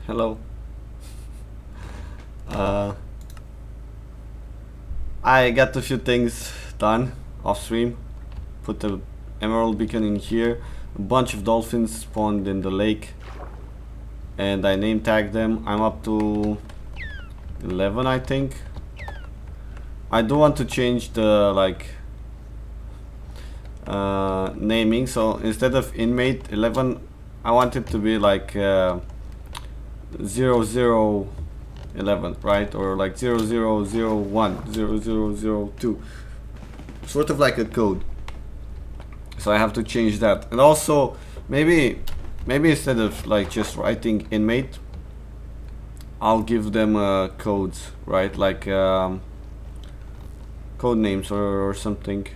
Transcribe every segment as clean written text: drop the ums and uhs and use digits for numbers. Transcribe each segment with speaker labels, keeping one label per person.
Speaker 1: Hello. Uh, I got a few things done off stream. Put the emerald beacon in here. A bunch of dolphins spawned in the lake, and I name tagged them. I'm up to 11, I think. I do want to change the naming. So instead of inmate 11, I want it to be like 0011, right? Or like 0001, 0002. Sort of like a code. So I have to change that. And also, maybe instead of like just writing inmate, I'll give them codes, right? Like code names or something.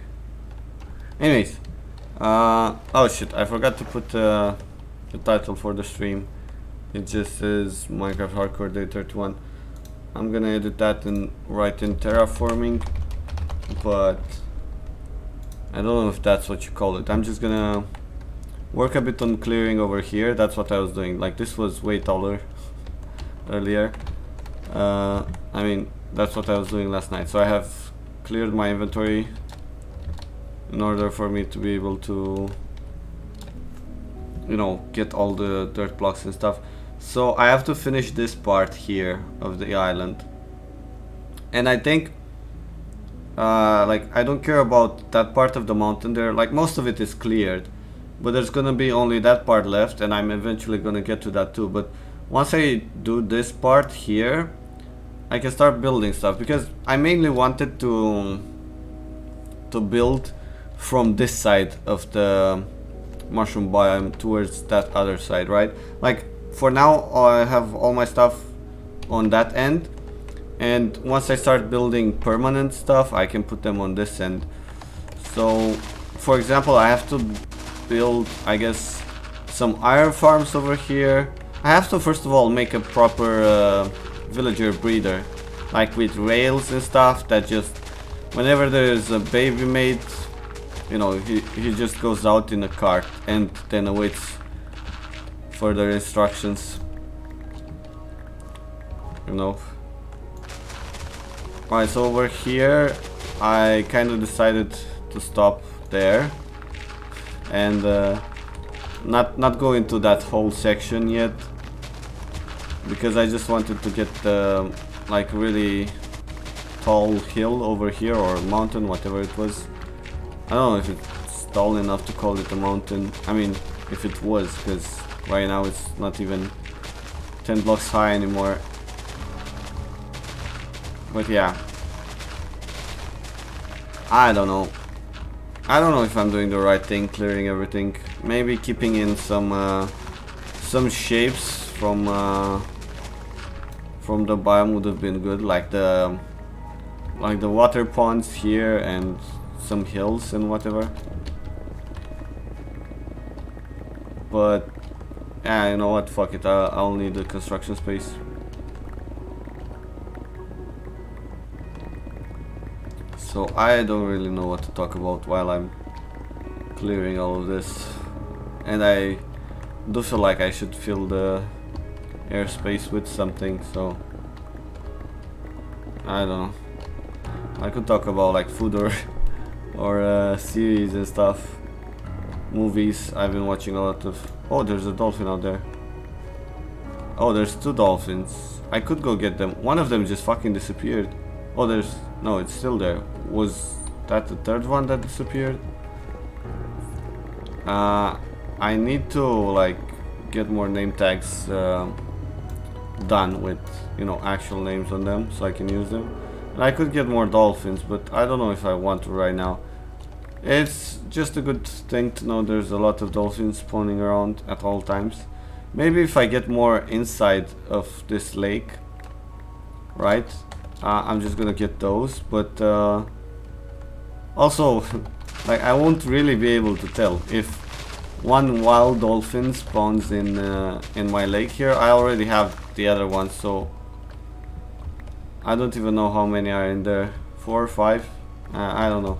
Speaker 1: Anyways, oh shit, I forgot to put the title for the stream. It just says Minecraft Hardcore Day 31. I'm gonna edit that and write in terraforming, but I don't know if that's what you call it. I'm just gonna work a bit on clearing over here. That's what I was doing. Like, this was way taller earlier. I mean, that's what I was doing last night. So I have cleared my inventory in order for me to be able to, you know, get all the dirt blocks and stuff. So I have to finish this part here of the island, and I think like, I don't care about that part of the mountain there. Like, most of it is cleared, but there's gonna be only that part left, and I'm eventually gonna get to that too. But once I do this part here, I can start building stuff, because I mainly wanted to build from this side of the mushroom biome towards that other side, right? Like, for now I have all my stuff on that end, and once I start building permanent stuff, I can put them on this end. So for example, I have to build, I guess, some iron farms over here. I have to first of all make a proper villager breeder, like with rails and stuff, that just whenever there's a baby made, you know, he just goes out in a cart and then awaits further instructions, you know. Alright, so over here I kind of decided to stop there and not go into that whole section yet, because I just wanted to get the like really tall hill over here, or mountain, whatever it was. I don't know if it's tall enough to call it a mountain. I mean, if it was, because right now it's not even 10 blocks high anymore. But yeah, I don't know if I'm doing the right thing, clearing everything. Maybe keeping in some shapes from the biome would have been good, like the water ponds here and some hills and whatever. But yeah, you know what, fuck it, I'll need the construction space. So I don't really know what to talk about while I'm clearing all of this, and I do feel like I should fill the airspace with something, so I don't know. I could talk about like food or series and stuff, movies. I've been watching a lot of. Oh, there's a dolphin out there. Oh, there's two dolphins. I could go get them. One of them just fucking disappeared. Oh, no, it's still there. Was that the third one that disappeared? I need to like get more name tags done with, you know, actual names on them, so I can use them. And I could get more dolphins, but I don't know if I want to right now. It's just a good thing to know there's a lot of dolphins spawning around at all times. Maybe if I get more inside of this lake, right? I'm just gonna get those, but also like, I won't really be able to tell if one wild dolphin spawns in my lake here. I already have the other one, so I don't even know how many are in there. 4 or 5? I don't know.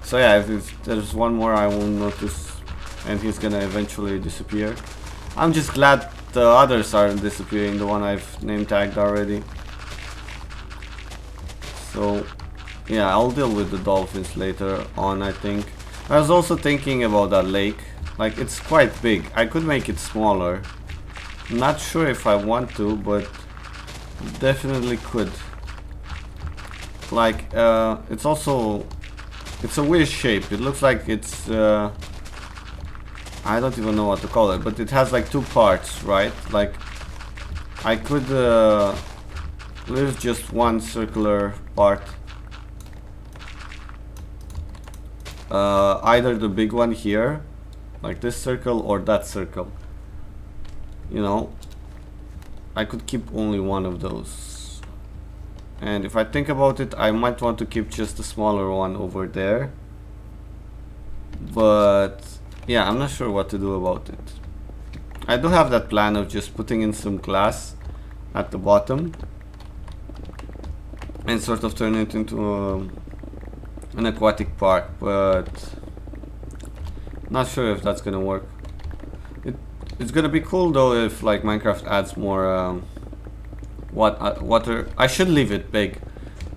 Speaker 1: So yeah, if there's one more I won't notice, and he's gonna eventually disappear. I'm just glad the others are disappearing, the one I've name tagged already. So yeah, I'll deal with the dolphins later on, I think. I was also thinking about that lake. Like, it's quite big. I could make it smaller. Not sure if I want to, but definitely could. Like, it's also... It's a weird shape. It looks like it's... I don't even know what to call it, but it has like two parts, right? Like, I could leave just one circular part. Either the big one here, like this circle, or that circle. You know, I could keep only one of those. And if I think about it, I might want to keep just the smaller one over there. But yeah, I'm not sure what to do about it. I do have that plan of just putting in some glass at the bottom and sort of turn it into an aquatic park, but not sure if that's gonna work. It's gonna be cool though if like Minecraft adds more water. I should leave it big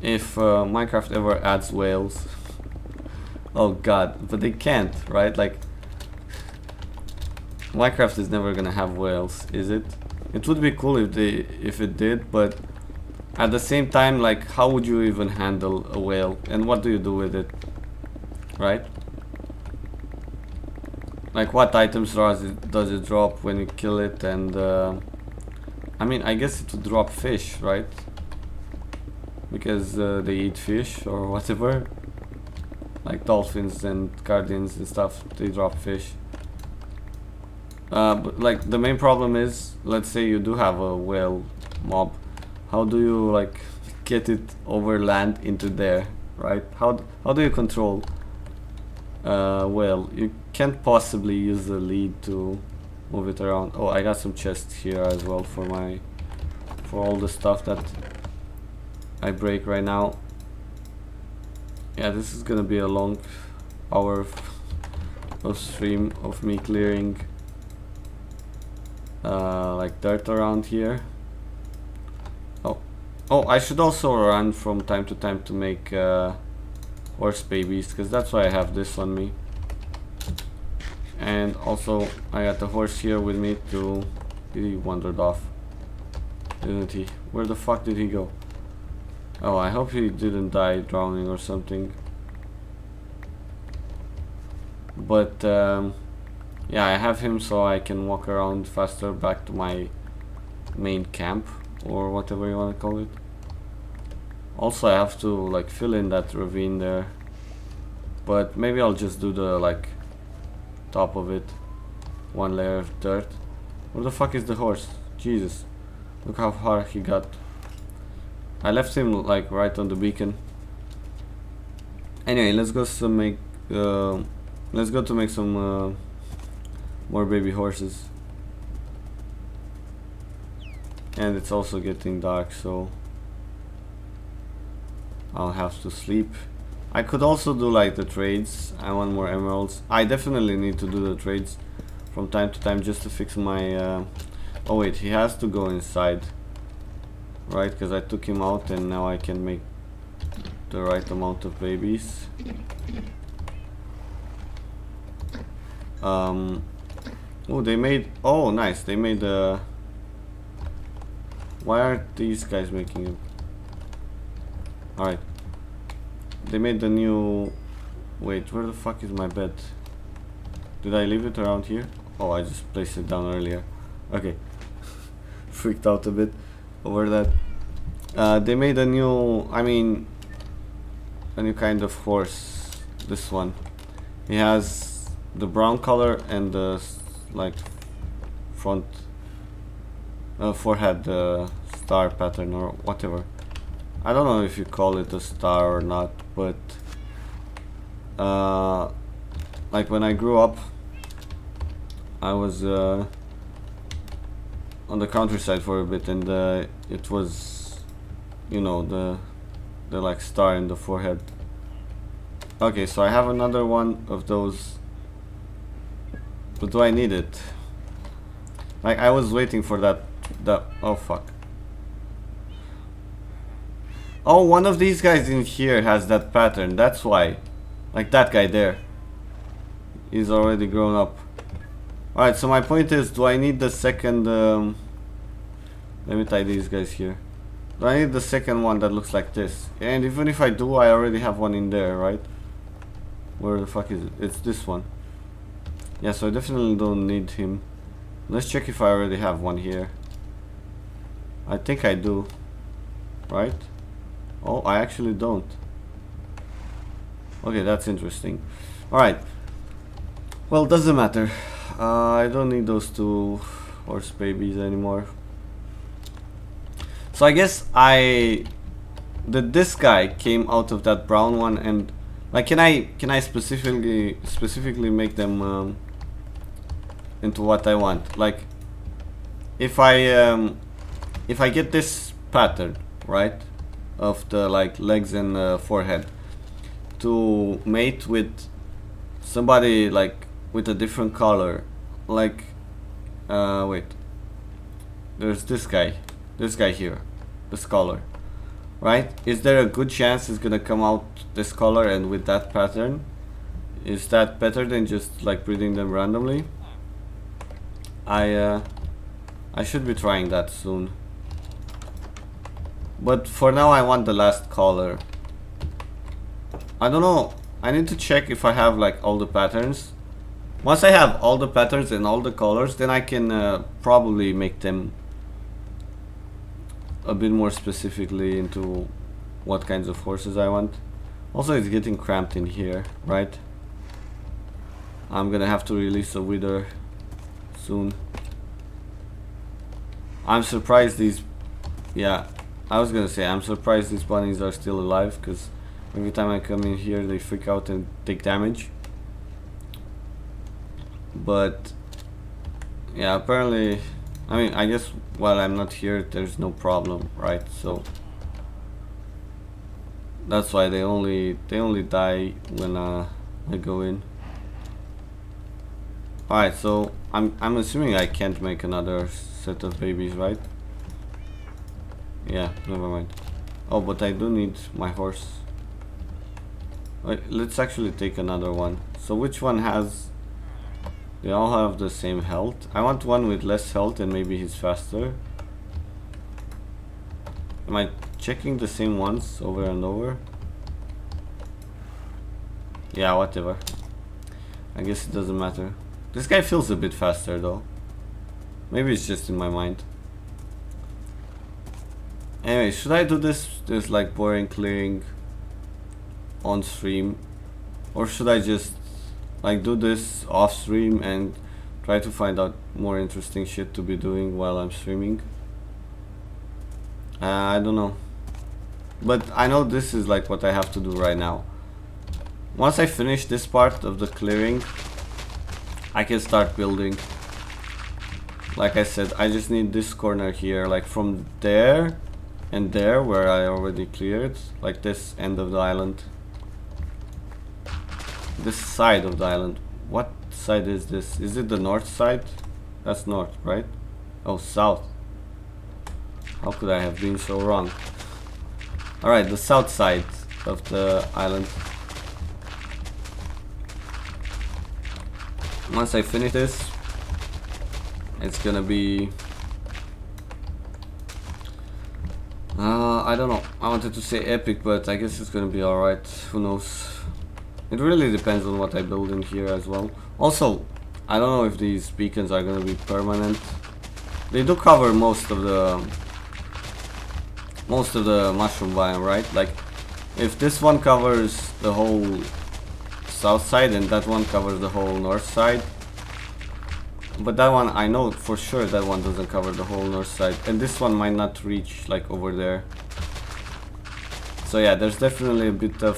Speaker 1: if Minecraft ever adds whales. Oh god, but they can't, right? Like, Minecraft is never gonna have whales, is it? It would be cool if it did, but at the same time, like, how would you even handle a whale, and what do you do with it, right? Like, what items does it drop when you kill it? And I mean, I guess it would drop fish, right? Because they eat fish or whatever. Like dolphins and guardians and stuff, they drop fish. But like, the main problem is, let's say you do have a whale mob. How do you like get it over land into there, right? How do you control whale? You can't possibly use the lead to move it around. Oh, I got some chests here as well for all the stuff that I break right now. Yeah, this is gonna be a long hour of stream of me clearing like dirt around here. Oh, I should also run from time to time to make horse babies, because that's why I have this on me. And also, I got the horse here with me too. He wandered off, didn't he? Where the fuck did he go? Oh, I hope he didn't die drowning or something. But yeah, I have him so I can walk around faster back to my main camp, or whatever you want to call it. Also, I have to like fill in that ravine there, but maybe I'll just do the like top of it, one layer of dirt. Where the fuck is the horse? Jesus, look how far he got. I left him like right on the beacon. Anyway, let's go to make some more baby horses. And it's also getting dark, so I'll have to sleep. I could also do like the trades. I want more emeralds. I definitely need to do the trades from time to time just to fix my oh wait, he has to go inside, right? Because I took him out and now I can make the right amount of babies. Oh, they made, oh nice, they made a why aren't these guys making it? Alright. They made the new... Wait, where the fuck is my bed? Did I leave it around here? Oh, I just placed it down earlier. Okay. Freaked out a bit over that. They made a new... I mean... a new kind of horse. This one. He has the brown color and the like front... forehead star pattern or whatever. I don't know if you call it a star or not, but like when I grew up, I was on the countryside for a bit, and it was, you know, the like star in the forehead. Okay, so I have another one of those, but do I need it? Like I was waiting for that. Oh fuck. Oh, one of these guys in here has that pattern. That's why. Like that guy there. He's already grown up. Alright, so my point is, do I need the second... let me tie these guys here. Do I need the second one that looks like this? And even if I do, I already have one in there, right? Where the fuck is it? It's this one. Yeah, so I definitely don't need him. Let's check if I already have one here. I think I do. Right? Oh, I actually don't. Okay, that's interesting. Alright. Well, doesn't matter. I don't need those two horse babies anymore. So I guess this guy came out of that brown one, and like can I specifically make them into what I want? Like if I get this pattern, right, of the like legs and forehead to mate with somebody like with a different color, like wait, there's this guy here, this color, right? Is there a good chance it's gonna come out this color and with that pattern? Is that better than just like breeding them randomly? I should be trying that soon. But for now I want the last color. I don't know. I need to check if I have like all the patterns. Once I have all the patterns and all the colors, then I can probably make them a bit more specifically into what kinds of horses I want. Also, it's getting cramped in here, right? I'm gonna have to release a wither soon. I'm surprised these... Yeah, I was gonna say, I'm surprised these bunnies are still alive, because every time I come in here they freak out and take damage. But yeah, apparently, I mean, I guess while I'm not here there's no problem, right? So that's why they only die when I go in. Alright, so I'm assuming I can't make another set of babies, right? Yeah, never mind. Oh, but I do need my horse. Wait, let's actually take another one. So which one has... They all have the same health. I want one with less health and maybe he's faster. Am I checking the same ones over and over? Yeah, whatever. I guess it doesn't matter. This guy feels a bit faster though. Maybe it's just in my mind. Anyway, should I do this like boring clearing on stream? Or should I just like do this off stream and try to find out more interesting shit to be doing while I'm streaming? I don't know. But I know this is like what I have to do right now. Once I finish this part of the clearing, I can start building. Like I said, I just need this corner here, like from there and there where I already cleared, like this end of the island. This side of the island. What side is this? Is it the north side? That's north, right? Oh, south. How could I have been so wrong? Alright, the south side of the island. Once I finish this, it's gonna be... I don't know. I wanted to say epic, but I guess it's gonna be alright. Who knows? It really depends on what I build in here as well. Also, I don't know if these beacons are gonna be permanent. They do cover most of the mushroom biome, right? Like, if this one covers the whole south side and that one covers the whole north side, but that one, I know for sure that one doesn't cover the whole north side, and this one might not reach like over there. So yeah, there's definitely a bit of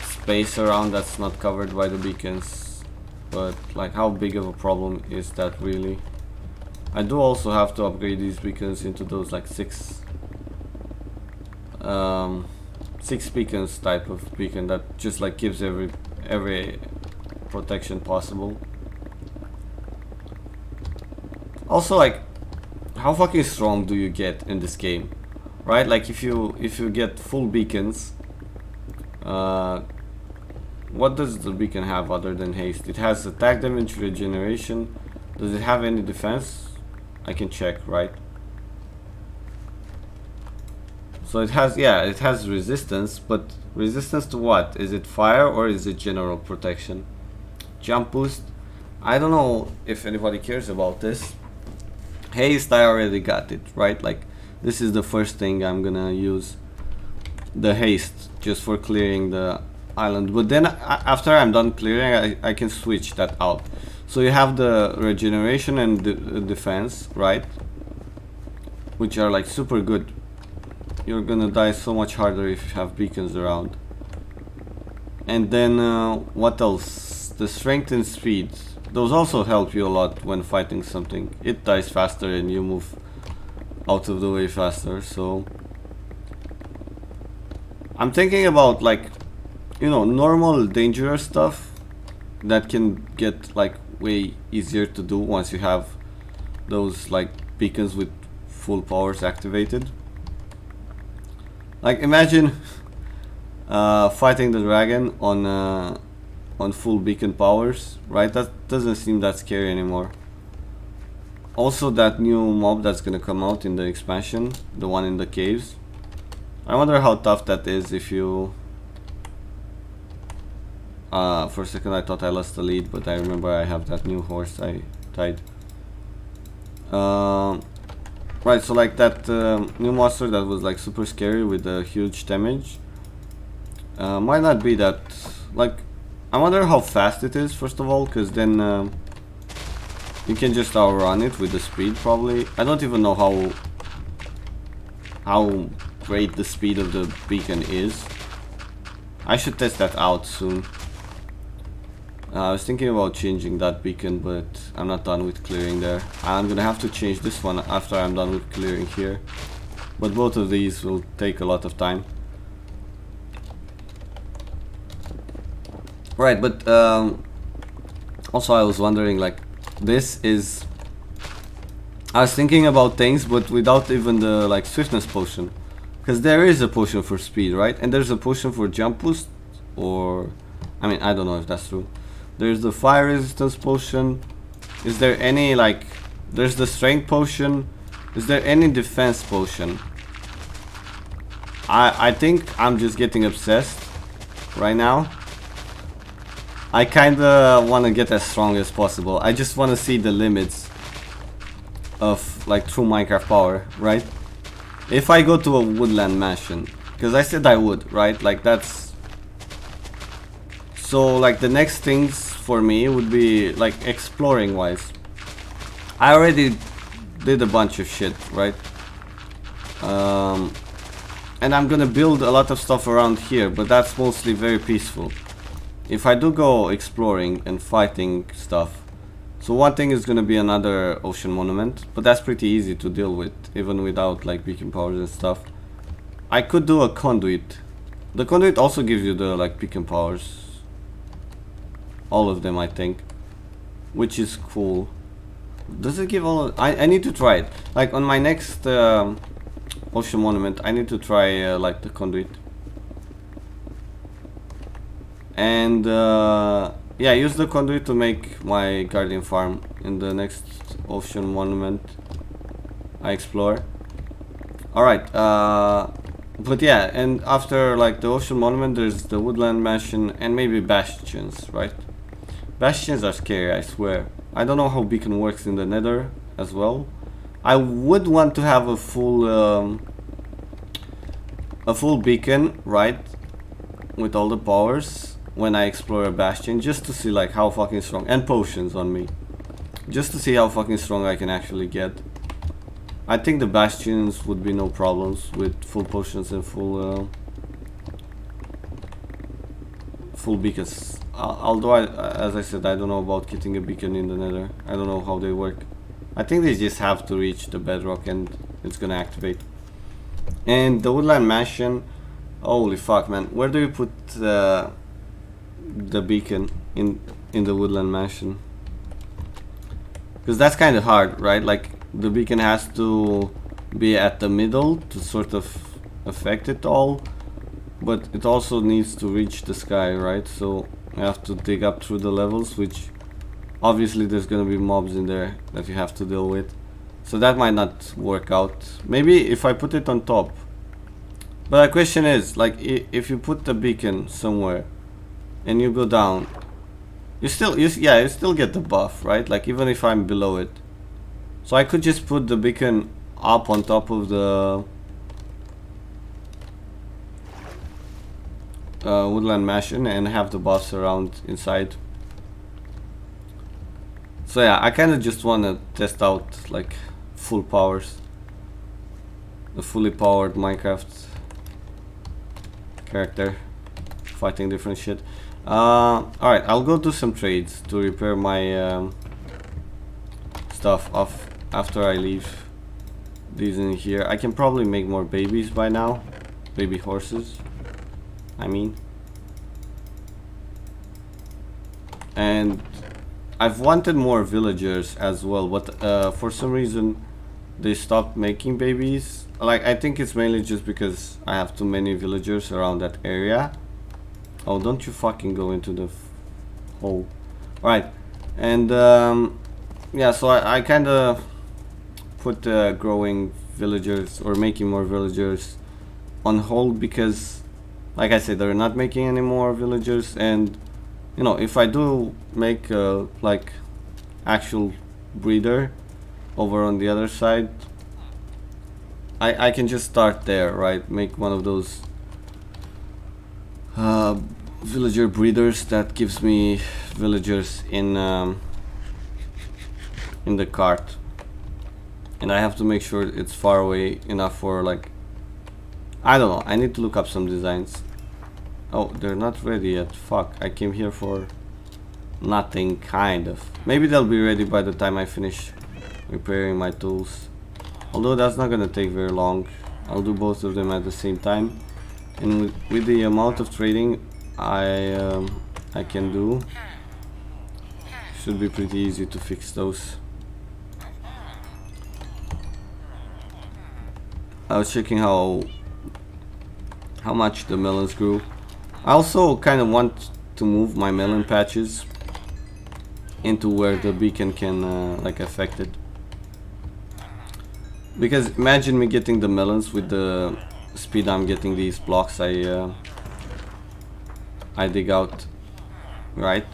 Speaker 1: space around that's not covered by the beacons, but like how big of a problem is that really? I do also have to upgrade these beacons into those like six beacons type of beacon that just like gives every protection possible. Also, like, how fucking strong do you get in this game, right? Like, if you get full beacons, what does the beacon have other than haste? It has attack damage, regeneration. Does it have any defense? I can check, right? So it has, yeah, it has resistance, but resistance to what? Is it fire or is it general protection? Jump boost. I don't know if anybody cares about this. Haste, I already got it, right? Like, this is the first thing I'm gonna use. The haste, just for clearing the island. But then, after I'm done clearing, I can switch that out. So you have the regeneration and the defense, right? Which are like super good. You're gonna die so much harder if you have beacons around. And then, what else? The strength and speed. Those also help you a lot when fighting something. It dies faster and you move out of the way faster, so... I'm thinking about, like, you know, normal dangerous stuff that can get, like, way easier to do once you have those, like, beacons with full powers activated. Like, imagine fighting the dragon on full beacon powers, right? That doesn't seem that scary anymore. Also, that new mob that's gonna come out in the expansion, the one in the caves. I wonder how tough that is if you... for a second I thought I lost the lead, but I remember I have that new horse I tied. Right, so like that new monster that was like super scary with a huge damage might not be that, like, I wonder how fast it is first of all, because then you can just outrun it with the speed probably. I don't even know how great the speed of the beacon is. I should test that out soon. I was thinking about changing that beacon, but I'm not done with clearing there. I'm gonna have to change this one after I'm done with clearing here. But both of these will take a lot of time. Right, but also I was wondering, like, this is... I was thinking about things, but without even the, like, swiftness potion. Because there is a potion for speed, right? And there's a potion for jump boost, or... I mean, I don't know if that's true. There's the fire resistance potion. Is there any, like... There's the strength potion. Is there any defense potion? I think I'm just getting obsessed right now. I kinda wanna get as strong as possible. I just wanna see the limits of, like, true Minecraft power, right? If I go to a woodland mansion, because I said I would, right? Like, that's... So, like, the next things for me would be, like, exploring wise. I already did a bunch of shit, right? And I'm gonna build a lot of stuff around here, but that's mostly very peaceful. If I do go exploring and fighting stuff, so one thing is gonna be another ocean monument, but that's pretty easy to deal with, even without, like, beacon powers and stuff. I could do a conduit. The conduit also gives you the, like, beacon powers. All of them, I think. Which is cool. Does it give all... I need to try it. Like, on my next ocean monument, I need to try, like, the conduit. And, yeah, use the conduit to make my guardian farm in the next ocean monument I explore. Alright, but yeah, and after, like, the ocean monument, there's the woodland mansion and maybe bastions, right? Bastions are scary, I swear. I don't know how beacon works in the nether as well. I would want to have a full beacon, right? With all the powers when I explore a bastion, just to see, like, how fucking strong, and potions on me, just to see how fucking strong I can actually get. I think the bastions would be no problems with full potions and full beacons. Although, as I said, I don't know about getting a beacon in the nether. I don't know how they work. I think they just have to reach the bedrock and it's gonna activate. And the woodland mansion, holy fuck, man, where do you put the beacon in the woodland mansion? Because that's kind of hard, right? Like the beacon has to be at the middle to sort of affect it all, but it also needs to reach the sky, right? So I have to dig up through the levels, which obviously there's gonna be mobs in there that you have to deal with. So that might not work out. Maybe if I put it on top. But the question is, like, if you put the beacon somewhere and you go down, you still get the buff, right? Like even if I'm below it. So I could just put the beacon up on top of the woodland mansion and have the buffs around inside. So yeah, I kind of just want to test out like full powers, the fully powered Minecraft character fighting different shit. Alright, I'll go do some trades to repair my stuff off after I leave these in here. I can probably make more babies by now, baby horses I mean, and I've wanted more villagers as well, but for some reason they stopped making babies. Like, I think it's mainly just because I have too many villagers around that area. Oh, don't you fucking go into the hole. Right, and yeah, so I kind of put growing villagers or making more villagers on hold because, like I said, they're not making any more villagers, and you know, if I do make like actual breeder over on the other side, I can just start there, right? Make one of those villager breeders that gives me villagers in the cart, and I have to make sure it's far away enough for, like, I don't know, I need to look up some designs. Oh, they're not ready yet. Fuck, I came here for nothing, kind of. Maybe they'll be ready by the time I finish repairing my tools. Although that's not gonna take very long. I'll do both of them at the same time. And with the amount of trading I can do, should be pretty easy to fix those. I was checking how much the melons grew. I also kind of want to move my melon patches into where the beacon can like affect it. Because imagine me getting the melons with the speed I'm getting these blocks I dig out, right?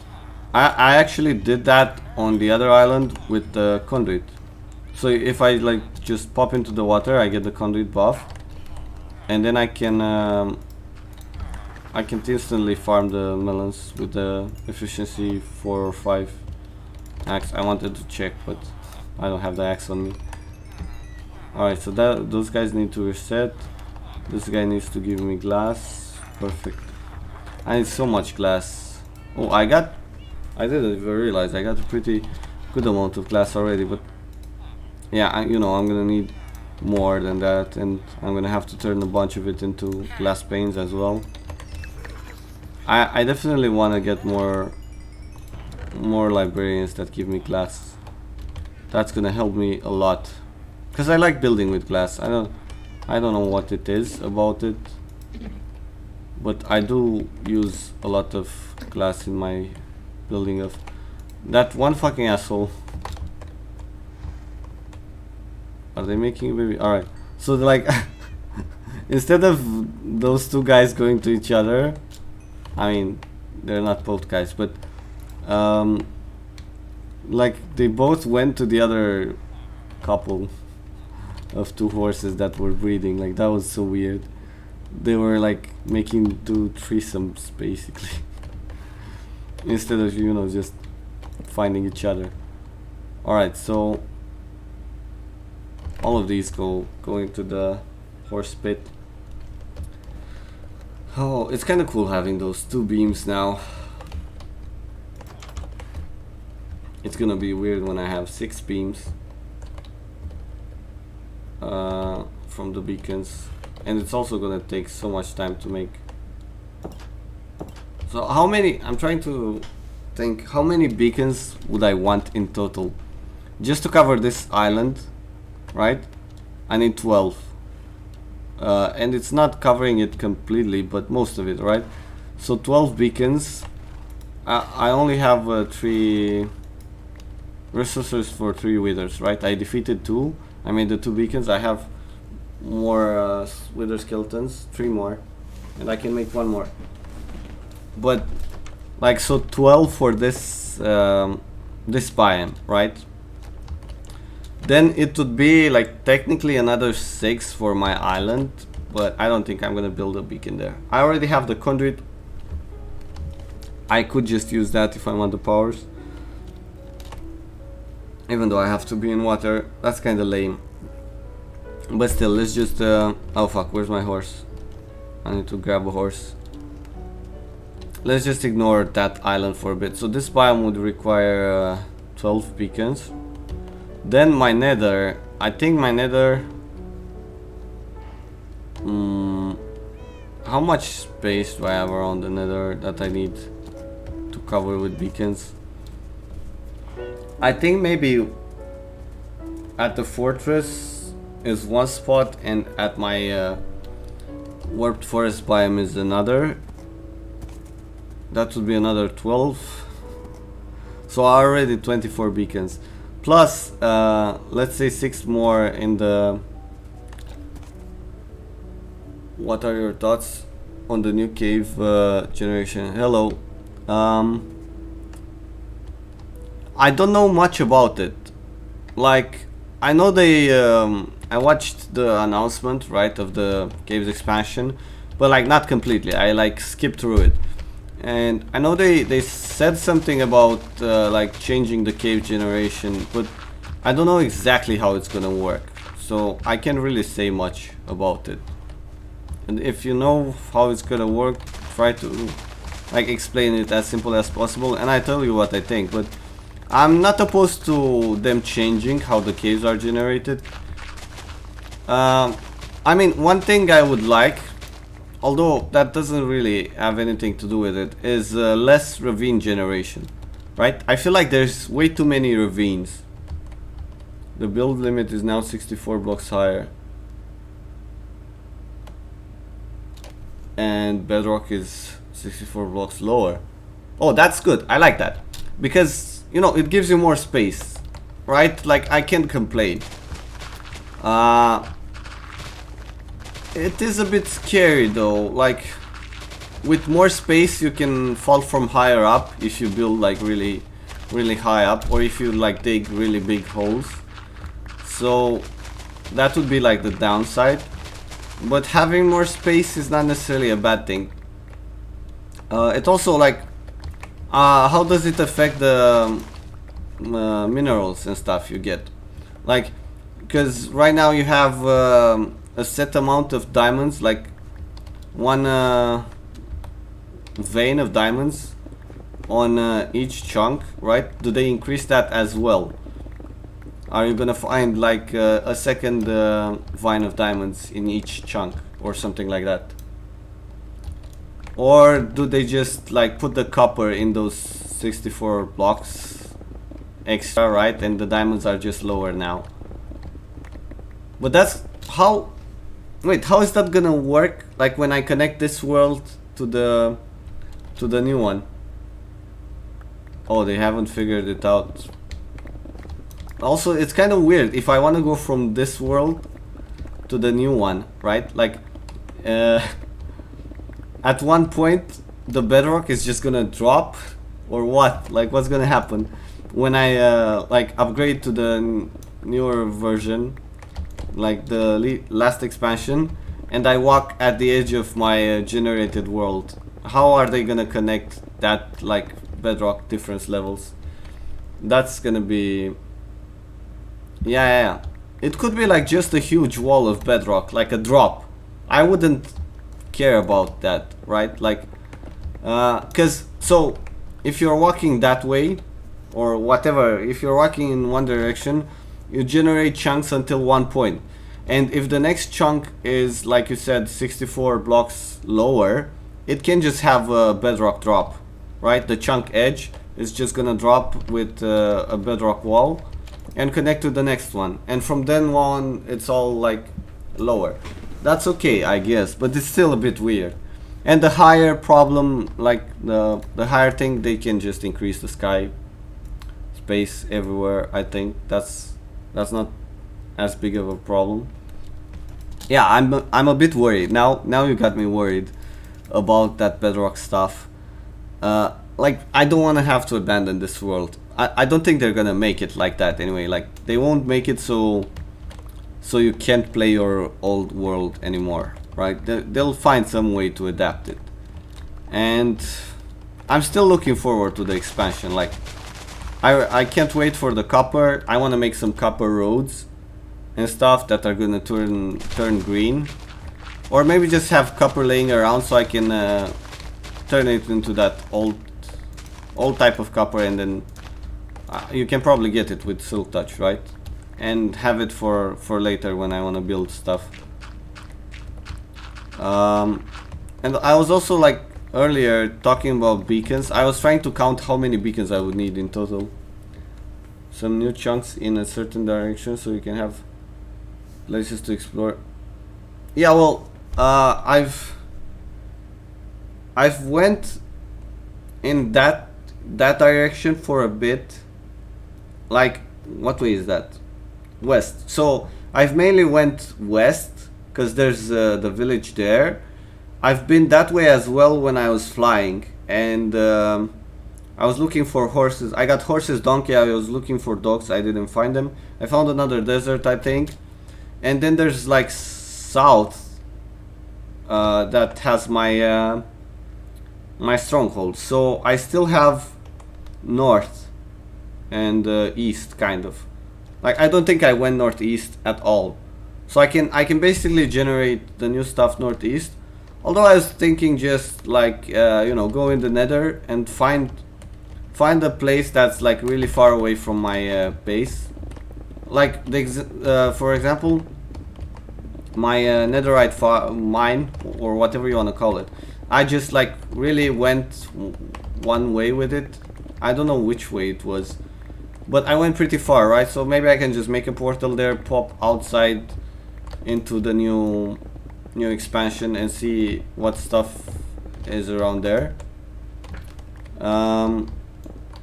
Speaker 1: I actually did that on the other island with the conduit. So if I like just pop into the water, I get the conduit buff, and then I can instantly farm the melons with the efficiency 4 or 5 axe. I wanted to check, but I don't have the axe on me. Alright, so those guys need to reset. This guy needs to give me glass. Perfect. I need so much glass. Oh, I didn't even realize I got a pretty good amount of glass already, but yeah, you know, I'm gonna need more than that, and I'm gonna have to turn a bunch of it into glass panes as well. I definitely want to get more librarians that give me glass. That's gonna help me a lot, because I like building with glass. I don't know what it is about it, but I do use a lot of glass in my building of that one fucking asshole. Are they making a baby? Alright, so like instead of those two guys going to each other, I mean, they're not both guys, but like they both went to the other couple of two horses that were breeding. Like, that was so weird. They were like making two threesomes basically instead of, you know, just finding each other. Alright, so all of these go into the horse pit. Oh, it's kind of cool having those 2 beams now. It's gonna be weird when I have 6 beams from the beacons, and it's also gonna take so much time to make. So how many, I'm trying to think, how many beacons would I want in total? just to cover this island, right? I need 12. And it's not covering it completely, but most of it, right? So 12 beacons. I only have 3 resources for 3 withers, right? I defeated 2. I made the 2 beacons. I have more wither skeletons, 3 more, and I can make 1 more. But like, so 12 for this this biome, right? Then it would be like technically another 6 for my island, but I don't think I'm gonna build a beacon there. I already have the conduit. I could just use that if I want the powers, even though I have to be in water. That's kind of lame. But still, let's just oh fuck, where's my horse? I need to grab a horse. Let's just ignore that island for a bit. So this biome would require 12 beacons. Then my nether, I think my nether, how much space do I have around the nether that I need to cover with beacons? I think maybe at the fortress is 1 spot, and at my warped forest biome is another. That would be another 12. So already 24 beacons. Plus, let's say 6 more in the... What are your thoughts on the new cave generation? Hello. I don't know much about it. Like, I know they... I watched the announcement, right, of the caves expansion, but like not completely. I like skipped through it. And I know they said something about like changing the cave generation, but I don't know exactly how it's gonna work, so I can't really say much about it. And if you know how it's gonna work, try to like explain it as simple as possible, and I tell you what I think. But I'm not opposed to them changing how the caves are generated. I mean, one thing I would like, although that doesn't really have anything to do with it, is less ravine generation, right? I feel like there's way too many ravines. The build limit is now 64 blocks higher, and bedrock is 64 blocks lower. Oh, that's good. I like that, because, you know, it gives you more space, right? Like, I can't complain. It is a bit scary though. Like, with more space you can fall from higher up if you build like really high up, or if you like dig really big holes. So that would be like the downside. But having more space is not necessarily a bad thing. It also like, how does it affect the minerals and stuff you get? Like, because right now you have a set amount of diamonds, like 1 vein of diamonds on each chunk, right? Do they increase that as well? Are you gonna find like a second vine of diamonds in each chunk or something like that? Or do they just like put the copper in those 64 blocks extra, right? And the diamonds are just lower now. But that's how... Wait, how is that gonna work? Like when I connect this world to the new one? Oh, they haven't figured it out. Also, it's kind of weird if I want to go from this world to the new one, right? Like, at one point the bedrock is just gonna drop, or what? Like, what's gonna happen when I like upgrade to the newer version, like the last expansion, and I walk at the edge of my generated world? How are they gonna connect that, like, bedrock difference levels? That's gonna be... yeah. It could be like just a huge wall of bedrock, like a drop. I wouldn't care about that, right? Like, cause so if you're walking that way or whatever, if you're walking in one direction, you generate chunks until one point. And if the next chunk is, like you said, 64 blocks lower, it can just have a bedrock drop, right? The chunk edge is just gonna drop with a bedrock wall, and connect to the next one, and from then on it's all like lower. That's okay, I guess, but it's still a bit weird. And the higher problem, like the higher thing, they can just increase the sky space everywhere. I think that's not as big of a problem. Yeah, I'm a bit worried now. Now you got me worried about that bedrock stuff. Like, I don't want to have to abandon this world. I don't think they're gonna make it like that anyway. Like, they won't make it so you can't play your old world anymore, right? They'll find some way to adapt it. And I'm still looking forward to the expansion. Like, I can't wait for the copper. I want to make some copper roads and stuff that are gonna turn green, or maybe just have copper laying around so I can turn it into that old type of copper, and then you can probably get it with silk touch, right? And have it for later when I want to build stuff. And I was also, like, earlier talking about beacons. I was trying to count how many beacons I would need in total. Some new chunks in a certain direction so you can have places to explore. Yeah, well, I've went in that direction for a bit. Like, what way is that? West. So I've mainly went west because there's the village there. I've been that way as well when I was flying, and I was looking for horses. I got horses, donkey. I was looking for dogs. I didn't find them. I found another desert, I think. And then there's, like, south that has my my stronghold. So I still have north and east, kind of. Like, I don't think I went northeast at all. So I can basically generate the new stuff northeast. Although I was thinking just, like, you know, go in the nether and find a place that's, like, really far away from my base. Like, for example, my netherite mine, or whatever you want to call it. I just, like, really went one way with it. I don't know which way it was, but I went pretty far, right? So maybe I can just make a portal there, pop outside into the new expansion and see what stuff is around there. And,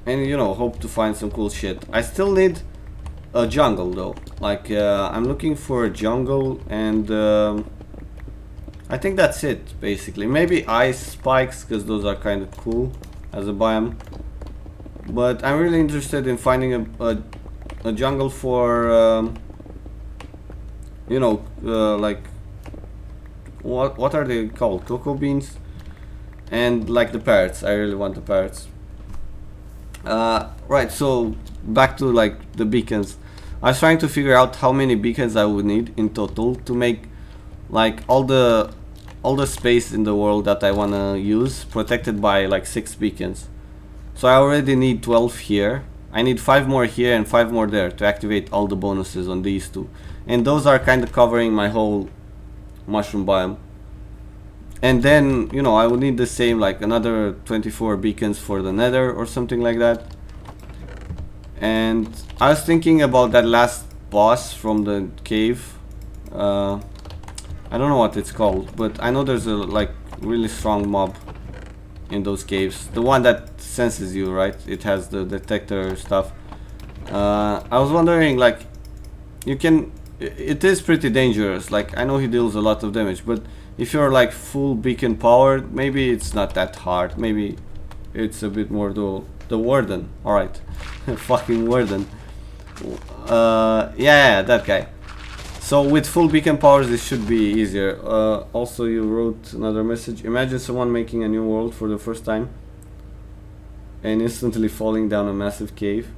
Speaker 1: you know, hope to find some cool shit. I still need a jungle though. Like, I'm looking for a jungle, and I think that's it basically. Maybe ice spikes, because those are kind of cool as a biome. But I'm really interested in finding a jungle for you know, like, what are they called? Cocoa beans, and, like, the parrots. I really want the parrots. Right, so back to, like, the beacons. I was trying to figure out how many beacons I would need in total to make, like, all the space in the world that I want to use protected by, like, 6 beacons. So I already need 12 here. I need 5 more here and 5 more there to activate all the bonuses on these 2. And those are kind of covering my whole mushroom biome. And then, you know, I would need the same, like, another 24 beacons for the nether or something like that. And I was thinking about that last boss from the cave. I don't know what it's called, but I know there's a, like, really strong mob in those caves. The one that senses you, right? It has the detector stuff. I was wondering, like, it is pretty dangerous. Like, I know he deals a lot of damage, but if you're, like, full beacon powered, maybe it's not that hard. Maybe it's a bit more the warden. Alright. Fucking warden. Yeah, that guy. So with full beacon powers, this should be easier. Also, you wrote another message. Imagine someone making a new world for the first time and instantly falling down a massive cave.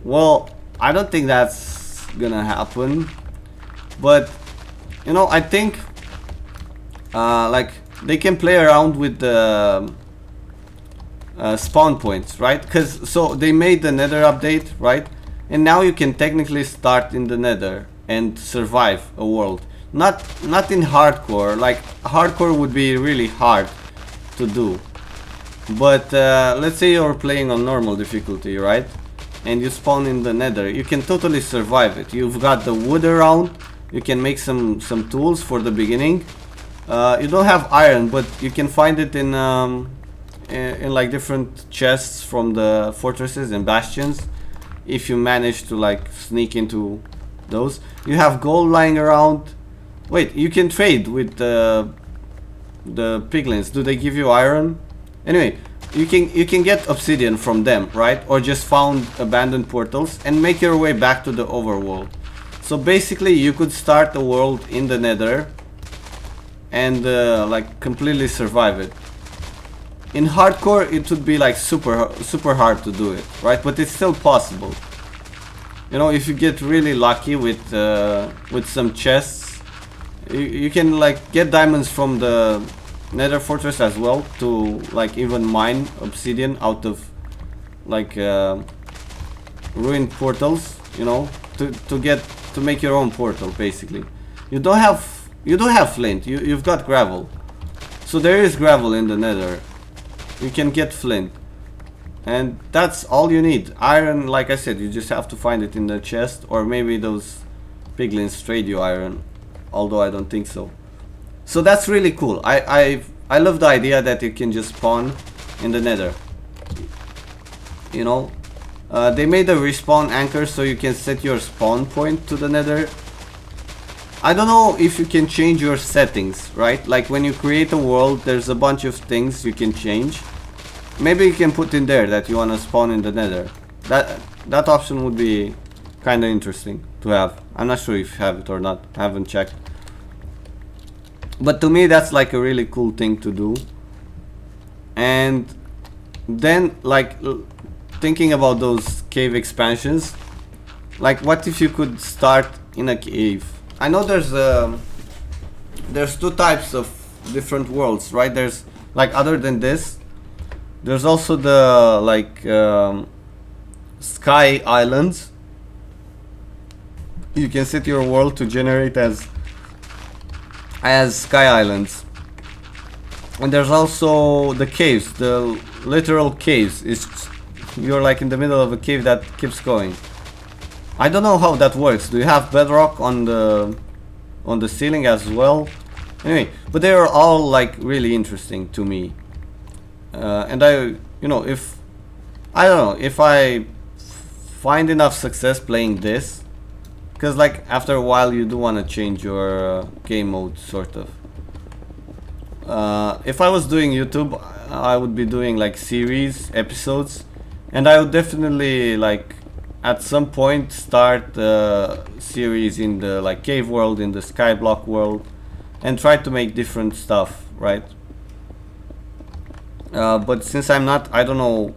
Speaker 1: Well, I don't think that's gonna happen, but, you know, I think like, they can play around with the spawn points, right? Because, so they made the nether update, right? And now you can technically start in the nether and survive a world. Not in hardcore. Like, hardcore would be really hard to do. But let's say you're playing on normal difficulty, right? and you spawn in the nether, you can totally survive it. You've got the wood around, you can make some tools for the beginning. You don't have iron, but you can find it in like different chests from the fortresses and bastions, if you manage to like sneak into those. You have gold lying around. Wait, you can trade with the piglins. Do they give you iron? Anyway, you can get obsidian from them, right? Or just found abandoned portals and make your way back to the overworld. So basically you could start the world in the nether and like completely survive it. In hardcore it would be like super hard to do it, right? But it's still possible. You know, if you get really lucky with some chests, you can like get diamonds from the nether fortress as well, to like even mine obsidian out of like ruined portals, you know, to make your own portal basically. You don't have flint, you've got gravel. So there is gravel in the nether. You can get flint, and that's all you need. Iron, like I said, you just have to find it in the chest, or maybe those piglins trade you iron, although I don't think so. So that's really cool. I love the idea that you can just spawn in the nether. You know, they made a respawn anchor so you can set your spawn point to the nether. I don't know if you can change your settings, right? Like when you create a world, there's a bunch of things you can change. Maybe you can put in there that you want to spawn in the nether. That option would be kind of interesting to have. I'm not sure if you have it or not. I haven't checked. But to me that's like a really cool thing to do. And then like thinking about those cave expansions, like what if you could start in a cave? I know there's two types of different worlds, right? There's like, other than this, there's also the like sky islands. You can set your world to generate as sky islands. And there's also the caves, the literal caves. You're like in the middle of a cave that keeps going. I don't know how that works. Do you have bedrock on the ceiling as well? Anyway, but they are all like really interesting to me. And you know, if I find enough success playing this, because like after a while you do want to change your game mode, sort of. If I was doing YouTube, I would be doing like series episodes, and I would definitely like at some point start a series in the like cave world, in the skyblock world, and try to make different stuff, right? But since I'm not, I don't know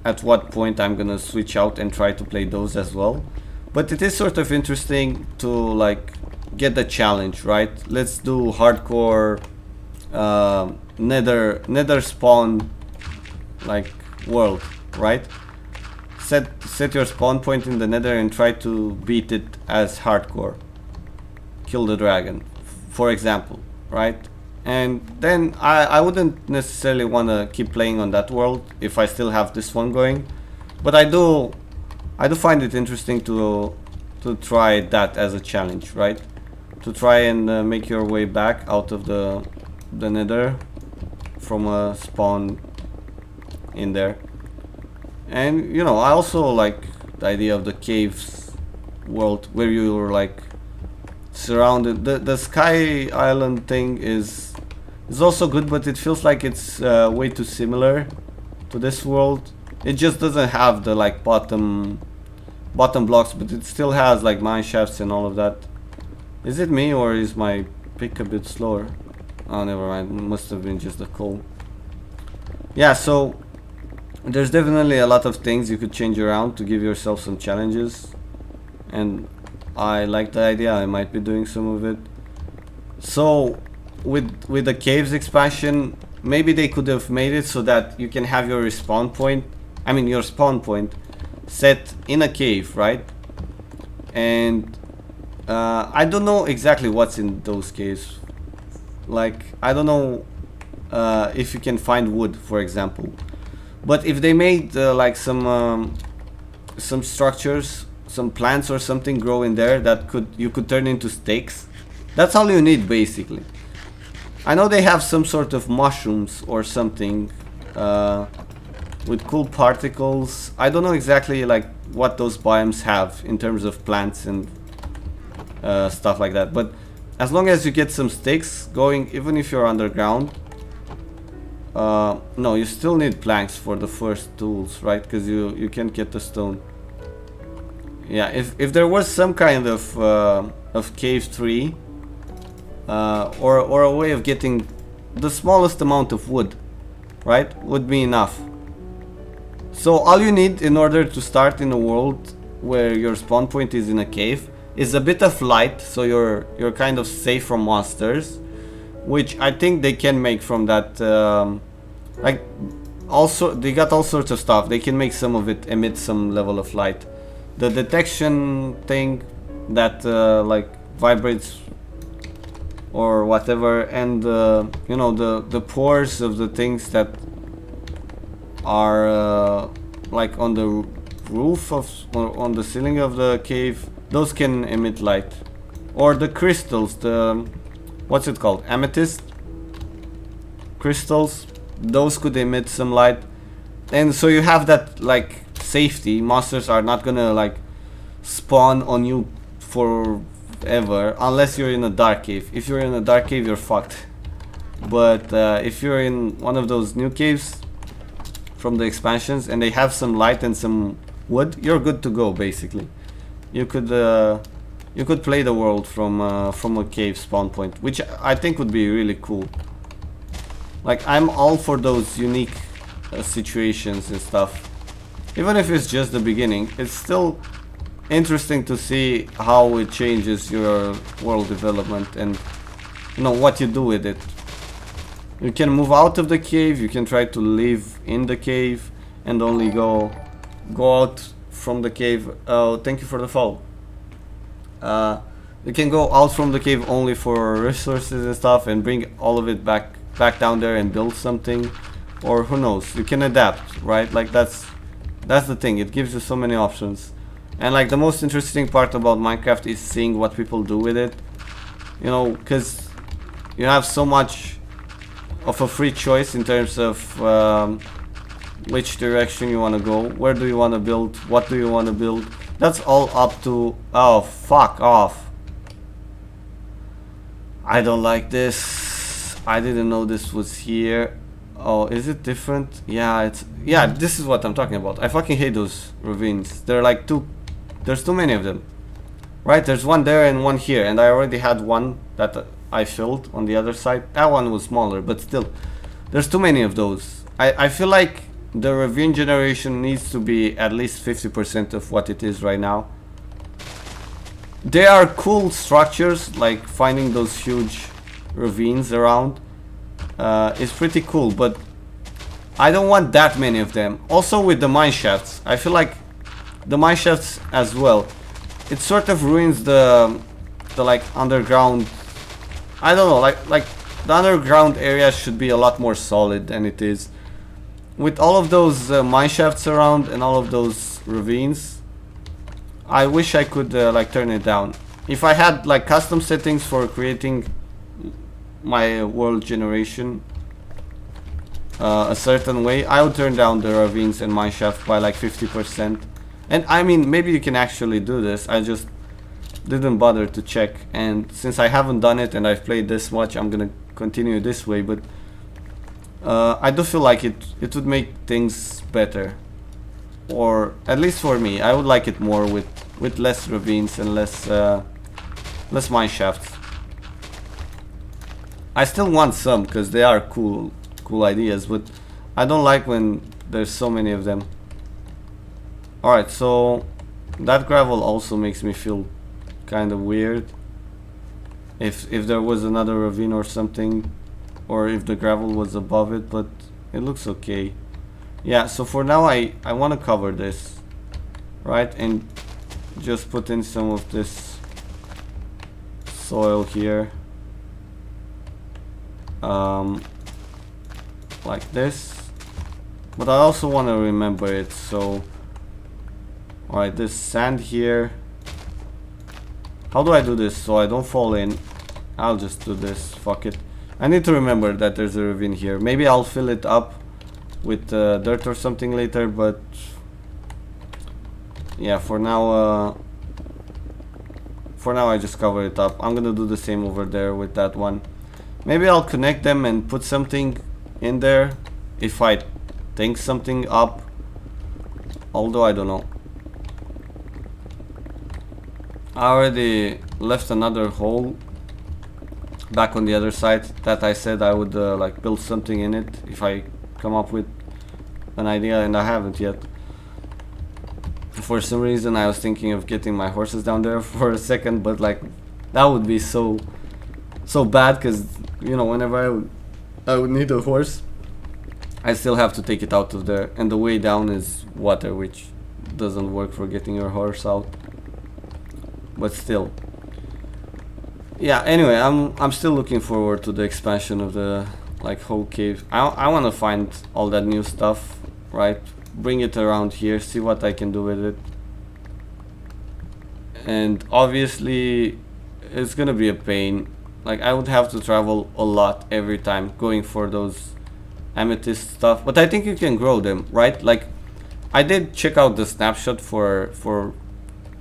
Speaker 1: at what point I'm gonna switch out and try to play those as well. But it is sort of interesting to like get the challenge, right? Let's do hardcore nether spawn like world, right? Set your spawn point in the nether and try to beat it as hardcore. Kill the dragon, for example, right? And then I wouldn't necessarily want to keep playing on that world if I still have this one going, but I do find it interesting to try that as a challenge, right? To try and make your way back out of the nether from a spawn in there. And you know, I also like the idea of the caves world where you're like surrounded. The sky island thing is also good, but it feels like it's way too similar to this world. It just doesn't have the like bottom blocks, but it still has like mine shafts and all of that. Is it me, or is my pick a bit slower? Oh, never mind, it must have been just the coal. Yeah, so there's definitely a lot of things you could change around to give yourself some challenges, and I like the idea. I might be doing some of it. So with the caves expansion, maybe they could have made it so that you can have your spawn point set in a cave, right? And I don't know exactly what's in those caves. Like, I don't know if you can find wood, for example. But if they made like some some structures, some plants or something grow in there that you could turn into stakes. That's all you need basically. I know they have some sort of mushrooms or something with cool particles. I don't know exactly like what those biomes have in terms of plants and stuff like that, but as long as you get some stakes going, even if you're underground. No, you still need planks for the first tools, right? Because you can't get the stone. Yeah, if there was some kind of cave tree, or a way of getting the smallest amount of wood, right, would be enough. So all you need in order to start in a world where your spawn point is in a cave is a bit of light, so you're kind of safe from monsters, which I think they can make from that. Like, also they got all sorts of stuff. They can make some of it emit some level of light. The detection thing that like vibrates or whatever, and you know, the pores of the things that are like on the roof of or on the ceiling of the cave, those can emit light. Or the crystals, the what's it called, amethyst crystals, those could emit some light. And so you have that like safety. Monsters are not gonna like spawn on you forever unless you're in a dark cave. If you're in a dark cave, you're fucked. But if you're in one of those new caves from the expansions and they have some light and some wood, you're good to go basically. You could play the world from a cave spawn point, which I think would be really cool. Like, I'm all for those unique situations and stuff. Even if it's just the beginning, it's still interesting to see how it changes your world development and, you know, what you do with it. You can move out of the cave, you can try to live in the cave and only go out from the cave. Oh, thank you for the follow. You can go out from the cave only for resources and stuff and bring all of it back down there and build something, or who knows, you can adapt, right? Like, that's the thing, it gives you so many options. And like, the most interesting part about Minecraft is seeing what people do with it, you know, because you have so much of a free choice in terms of which direction you want to go, where do you want to build, what do you want to build. That's all up to... oh, fuck off. I don't like this. I didn't know this was here. Oh, is it different? Yeah, yeah, this is what I'm talking about. I fucking hate those ravines. They're like there's too many of them. Right, there's one there and one here, and I already had one that I filled on the other side. That one was smaller, but still, there's too many of those. I feel like the ravine generation needs to be at least 50% of what it is right now. They are cool structures, like finding those huge ravines around is pretty cool, but I don't want that many of them. Also with the mine shafts, I feel like the mine shafts as well, it sort of ruins the like underground. I don't know, like the underground area should be a lot more solid than it is. With all of those mine shafts around and all of those ravines, I wish I could like turn it down. If I had like custom settings for creating my world generation a certain way, I would turn down the ravines and mine shaft by like 50%. And I mean, maybe you can actually do this, I just didn't bother to check, and since I haven't done it and I've played this much, I'm gonna continue this way. But I do feel like it would make things better, or at least for me, I would like it more with less ravines and less mine shafts. I still want some because they are cool ideas, but I don't like when there's so many of them. Alright, so that gravel also makes me feel kind of weird. If there was another ravine or something, or if the gravel was above it, but it looks okay. Yeah, so for now I want to cover this, right, and just put in some of this soil here, like this. But I also want to remember it, so Alright, there's sand here. How do I do this so I don't fall in? I'll just do this, fuck it. I need to remember that there's a ravine here. Maybe I'll fill it up with dirt or something later, but yeah, for now I just cover it up. I'm gonna do the same over there with that one. Maybe I'll connect them and put something in there if I think something up, although I don't know. I already left another hole back on the other side that I said I would like build something in it if I come up with an idea, and I haven't yet. For some reason I was thinking of getting my horses down there for a second, but like that would be so bad, because you know, whenever I would need a horse, I still have to take it out of there, and the way down is water, which doesn't work for getting your horse out. But still, yeah, anyway, I'm still looking forward to the expansion of the like whole cave. I want to find all that new stuff, right? Bring it around here, see what I can do with it. And obviously it's gonna be a pain. Like I would have to travel a lot every time going for those amethyst stuff, but I think you can grow them, right? Like I did check out the snapshot for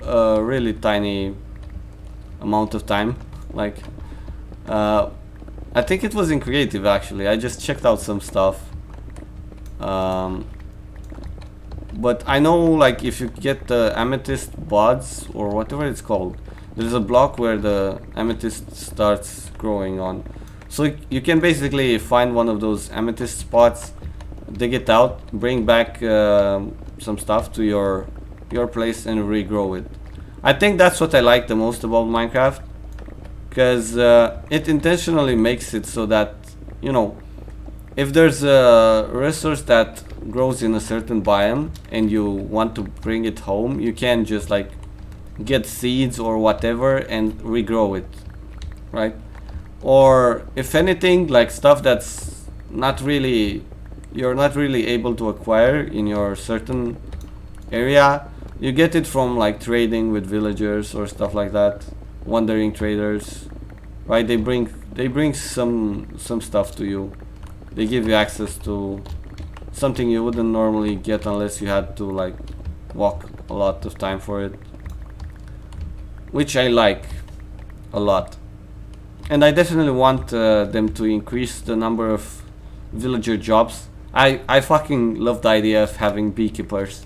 Speaker 1: a really tiny amount of time. Like I think it was in creative actually. I just checked out some stuff, but I know like if you get the amethyst buds or whatever it's called, there's a block where the amethyst starts growing on. So you can basically find one of those amethyst spots, dig it out, bring back some stuff to your place and regrow it. I think that's what I like the most about Minecraft, because it intentionally makes it so that, you know, if there's a resource that grows in a certain biome and you want to bring it home, you can just like get seeds or whatever and regrow it, right? Or if anything, like stuff that's not really, you're not really able to acquire in your certain area, you get it from like trading with villagers or stuff like that, wandering traders, right? They bring some stuff to you. They give you access to something you wouldn't normally get unless you had to like walk a lot of time for it, which I like a lot. And I definitely want them to increase the number of villager jobs. I fucking love the idea of having beekeepers.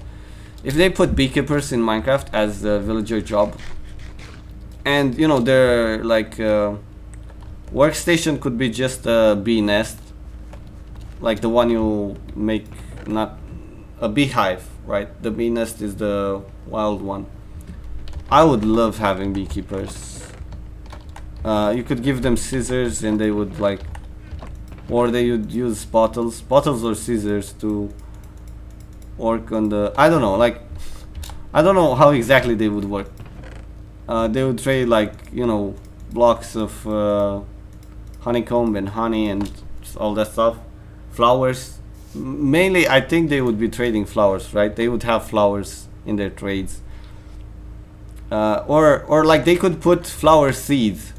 Speaker 1: If they put beekeepers in Minecraft as the villager job, and you know, their like workstation could be just a bee nest, like the one you make, not a beehive, right? The bee nest is the wild one. I would love having beekeepers. You could give them scissors and they would like, or they would use bottles or scissors to work on the, I don't know, like I don't know how exactly they would work. They would trade like, you know, blocks of honeycomb and honey and all that stuff. Flowers, mainly I think they would be trading flowers, right? They would have flowers in their trades. Or like they could put flower seeds,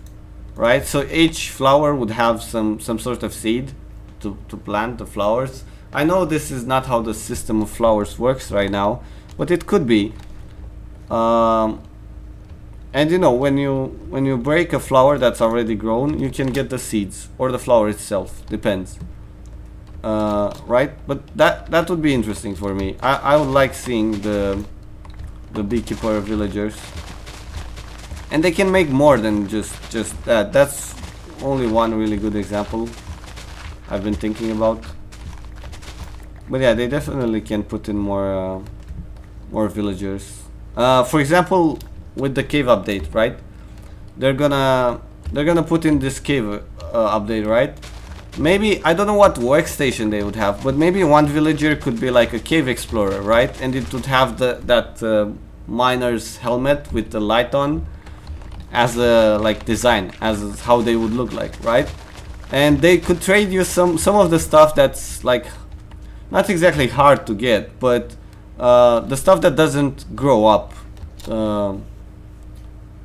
Speaker 1: right? So each flower would have some sort of seed to plant the flowers. I know this is not how the system of flowers works right now, but it could be. And you know, when you break a flower that's already grown, you can get the seeds or the flower itself, depends. Right? But that would be interesting for me. I would like seeing the beekeeper villagers, and they can make more than just that. That's only one really good example I've been thinking about. But yeah, they definitely can put in more villagers. For example, with the cave update, right? They're gonna put in this cave update, right? Maybe, I don't know what workstation they would have, but maybe one villager could be like a cave explorer, right? And it would have that miner's helmet with the light on as a like design, as how they would look like, right? And they could trade you some of the stuff that's like not exactly hard to get, but the stuff that doesn't grow up.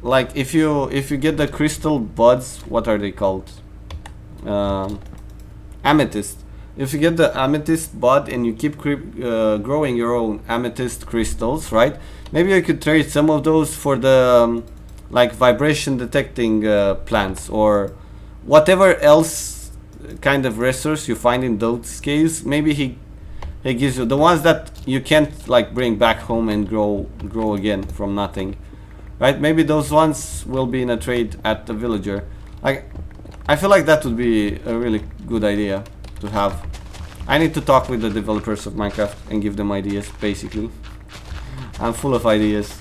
Speaker 1: Like if you get the crystal buds, what are they called? Amethyst. If you get the amethyst bud and you keep growing your own amethyst crystals, right? Maybe you could trade some of those for the like vibration detecting plants or whatever else kind of resource you find in those caves. Maybe he gives you the ones that you can't like bring back home and grow again from nothing, right? Maybe those ones will be in a trade at the villager. Like, I feel like that would be a really good idea to have. I need to talk with the developers of Minecraft and give them ideas, basically. I'm full of ideas.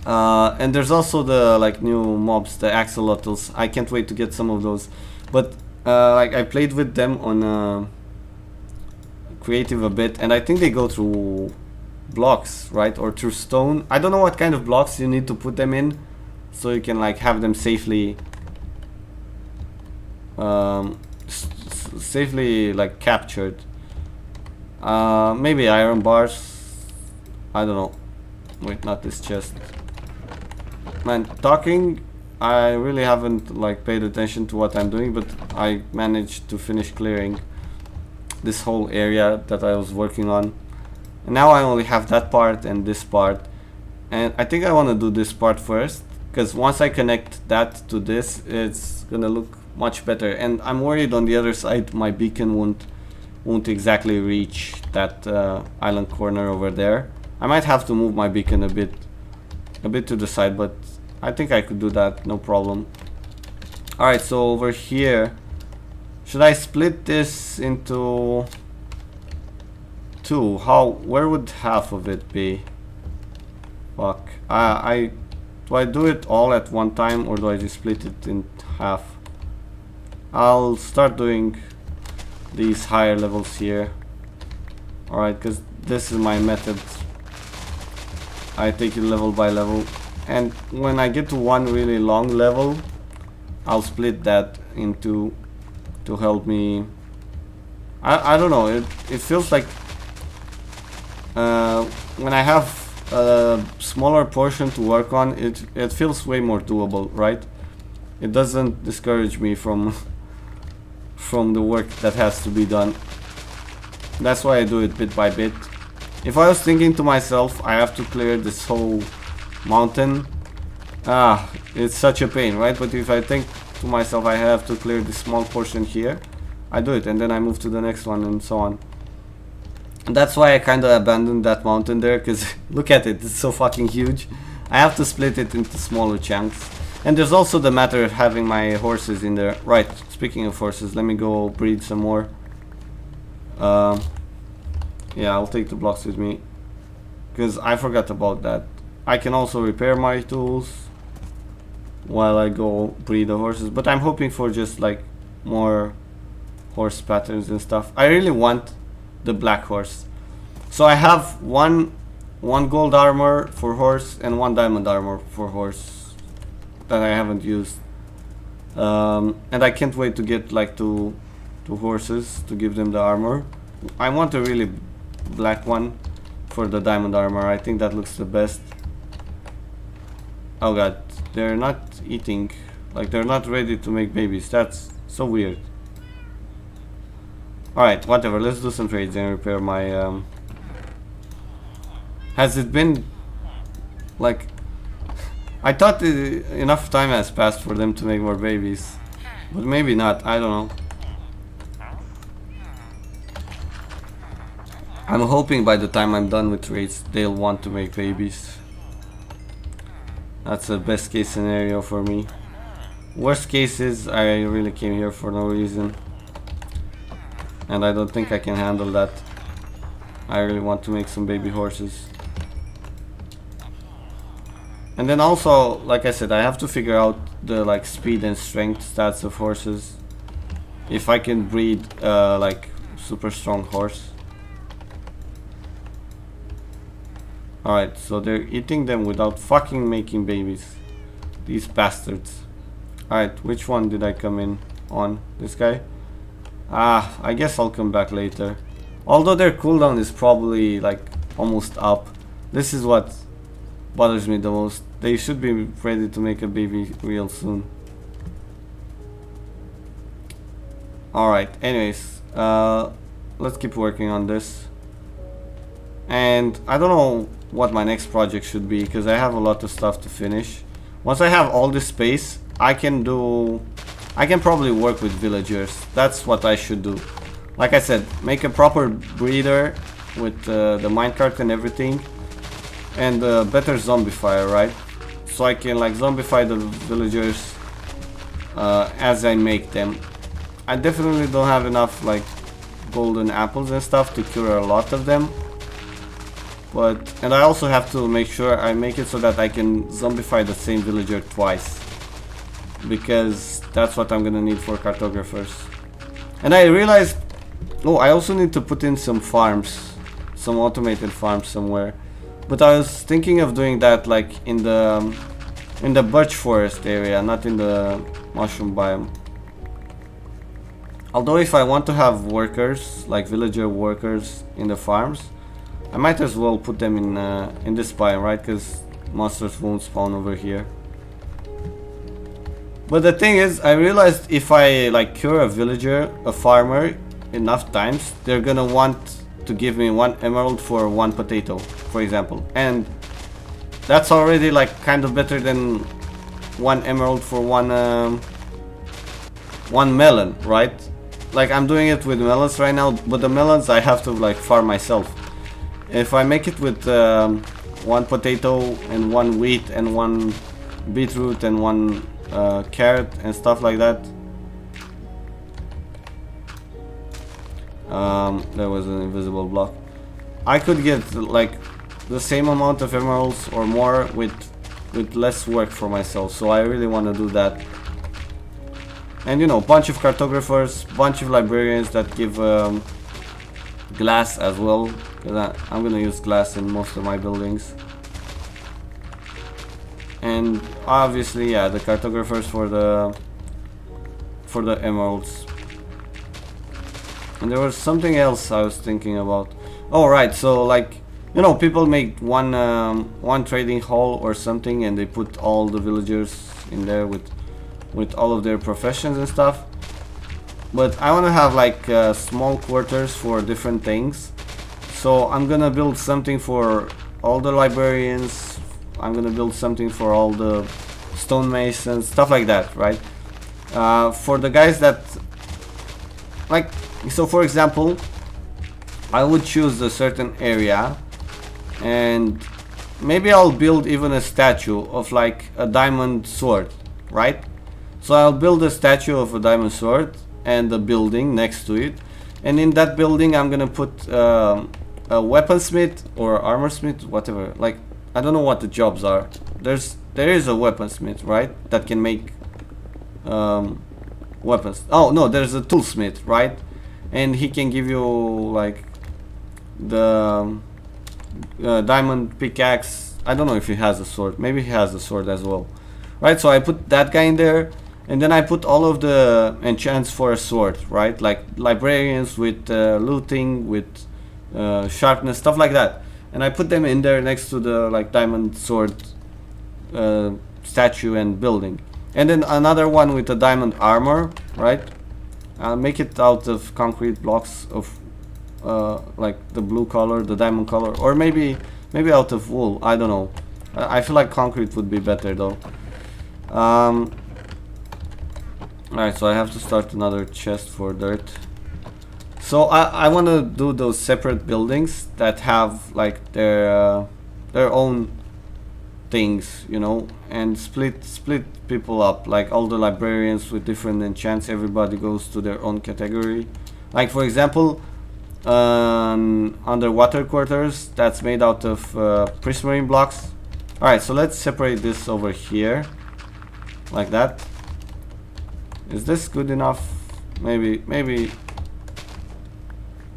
Speaker 1: And there's also the like new mobs, the axolotls. I can't wait to get some of those. But like I played with them on creative a bit, and I think they go through blocks, right? Or through stone. I don't know what kind of blocks you need to put them in, so you can like have them safely safely like captured. Maybe iron bars, I don't know. Wait, not this chest. Man, talking, I really haven't like paid attention to what I'm doing, but I managed to finish clearing this whole area that I was working on, and now I only have that part and this part, and I think I want to do this part first, because once I connect that to this, it's gonna look much better. And I'm worried on the other side my beacon won't exactly reach that island corner over there. I might have to move my beacon a bit to the side, but I think I could do that, no problem. Alright, so over here, should I split this into two? Where would half of it be? Fuck. Do I do it all at one time, or do I just split it in half? I'll start doing these higher levels here. Alright, because this is my method. I take it level by level, and when I get to one really long level, I'll split that into to help me. I don't know, it feels like when I have a smaller portion to work on, it feels way more doable, right? It doesn't discourage me from the work that has to be done. That's why I do it bit by bit. If I was thinking to myself, I have to clear this whole mountain, it's such a pain, right? But if I think to myself, I have to clear this small portion here, I do it, and then I move to the next one, and so on. And that's why I kind of abandoned that mountain there, because look at it, it's so fucking huge. I have to split it into smaller chunks. And there's also the matter of having my horses in there. Right, speaking of horses, let me go breed some more. Yeah, I'll take the blocks with me, because I forgot about that. I can also repair my tools while I go breed the horses, but I'm hoping for just like more horse patterns and stuff. I really want the black horse. So I have one gold armor for horse and one diamond armor for horse that I haven't used. And I can't wait to get like two horses to give them the armor. I want a really black one for the diamond armor. I think that looks the best. Oh god, they're not eating, like they're not ready to make babies. That's so weird. Alright, whatever, let's do some trades and repair my has it been like, I thought enough time has passed for them to make more babies, but maybe not, I don't know. I'm hoping by the time I'm done with trades, they'll want to make babies. That's the best case scenario for me. Worst case is I really came here for no reason, and I don't think I can handle that. I really want to make some baby horses. And then also, like I said, I have to figure out the like speed and strength stats of horses. If I can breed like super strong horse. Alright, so they're eating them without fucking making babies. These bastards. Alright, which one did I come in on? This guy? I guess I'll come back later. Although their cooldown is probably like almost up. This is what bothers me the most. They should be ready to make a baby real soon. Alright, anyways, let's keep working on this. And I don't know what my next project should be, because I have a lot of stuff to finish. Once I have all this space, I can probably work with villagers. That's what I should do. Like I said, make a proper breeder with the minecart and everything, and a better zombifier, right? So I can like zombify the villagers as I make them. I definitely don't have enough like golden apples and stuff to cure a lot of them. And I also have to make sure I make it so that I can zombify the same villager twice, because that's what I'm gonna need for cartographers. And I realized, oh, I also need to put in some farms, some automated farms somewhere. But I was thinking of doing that like in the birch forest area, not in the mushroom biome. Although if I want to have workers, like villager workers in the farms, I might as well put them in this biome, right? Because monsters won't spawn over here. But the thing is, I realized if I like cure a villager, a farmer, enough times, they're gonna want to give me 1 emerald for 1 potato, for example. And that's already like kind of better than 1 emerald for one melon, right? Like I'm doing it with melons right now, but the melons I have to like farm myself. If I make it with 1 potato and 1 wheat and 1 beetroot and 1 carrot and stuff like that. There was an invisible block. I could get like the same amount of emeralds or more with less work for myself, so I really want to do that. And you know, bunch of cartographers, bunch of librarians that give glass as well, because I'm gonna use glass in most of my buildings. And obviously, yeah, the cartographers for the emeralds. And there was something else I was thinking about. Oh right, so like, you know, people make one trading hall or something, and they put all the villagers in there with all of their professions and stuff. But I want to have like small quarters for different things. So I'm gonna build something for all the librarians. I'm gonna build something for all the stonemasons, stuff like that, right? For the guys that like, so for example, I would choose a certain area, and maybe I'll build even a statue of like a diamond sword, right? So I'll build a statue of a diamond sword and a building next to it, and in that building I'm gonna put a weaponsmith or armorsmith, whatever. Like, I don't know what the jobs are. There is a weaponsmith, right, that can make weapons. Oh no, there's a toolsmith, right, and he can give you like the diamond pickaxe. I don't know if he has a sword. Maybe he has a sword as well, right? So I put that guy in there, and then I put all of the enchants for a sword, right? Like librarians with looting, with sharpness, stuff like that. And I put them in there next to the like diamond sword statue and building. And then another one with a diamond armor, right? I'll make it out of concrete blocks of like the blue color, the diamond color, or maybe out of wool. I don't know. I feel like concrete would be better though. Alright, so I have to start another chest for dirt. So I want to do those separate buildings that have like their own things, you know, and split people up, like all the librarians with different enchants. Everybody goes to their own category. Like for example, underwater quarters that's made out of prismarine blocks. Alright, so let's separate this over here like that. Is this good enough? Maybe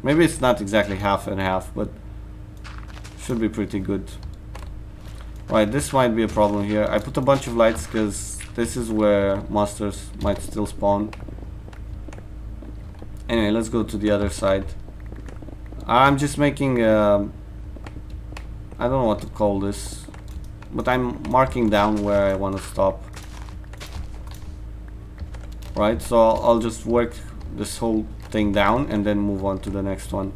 Speaker 1: it's not exactly half and half, but should be pretty good. Right, this might be a problem here. I put a bunch of lights because this is where monsters might still spawn. Anyway, let's go to the other side. I'm just making I don't know what to call this, but I'm marking down where I want to stop. Right, so I'll just work this whole thing down and then move on to the next one.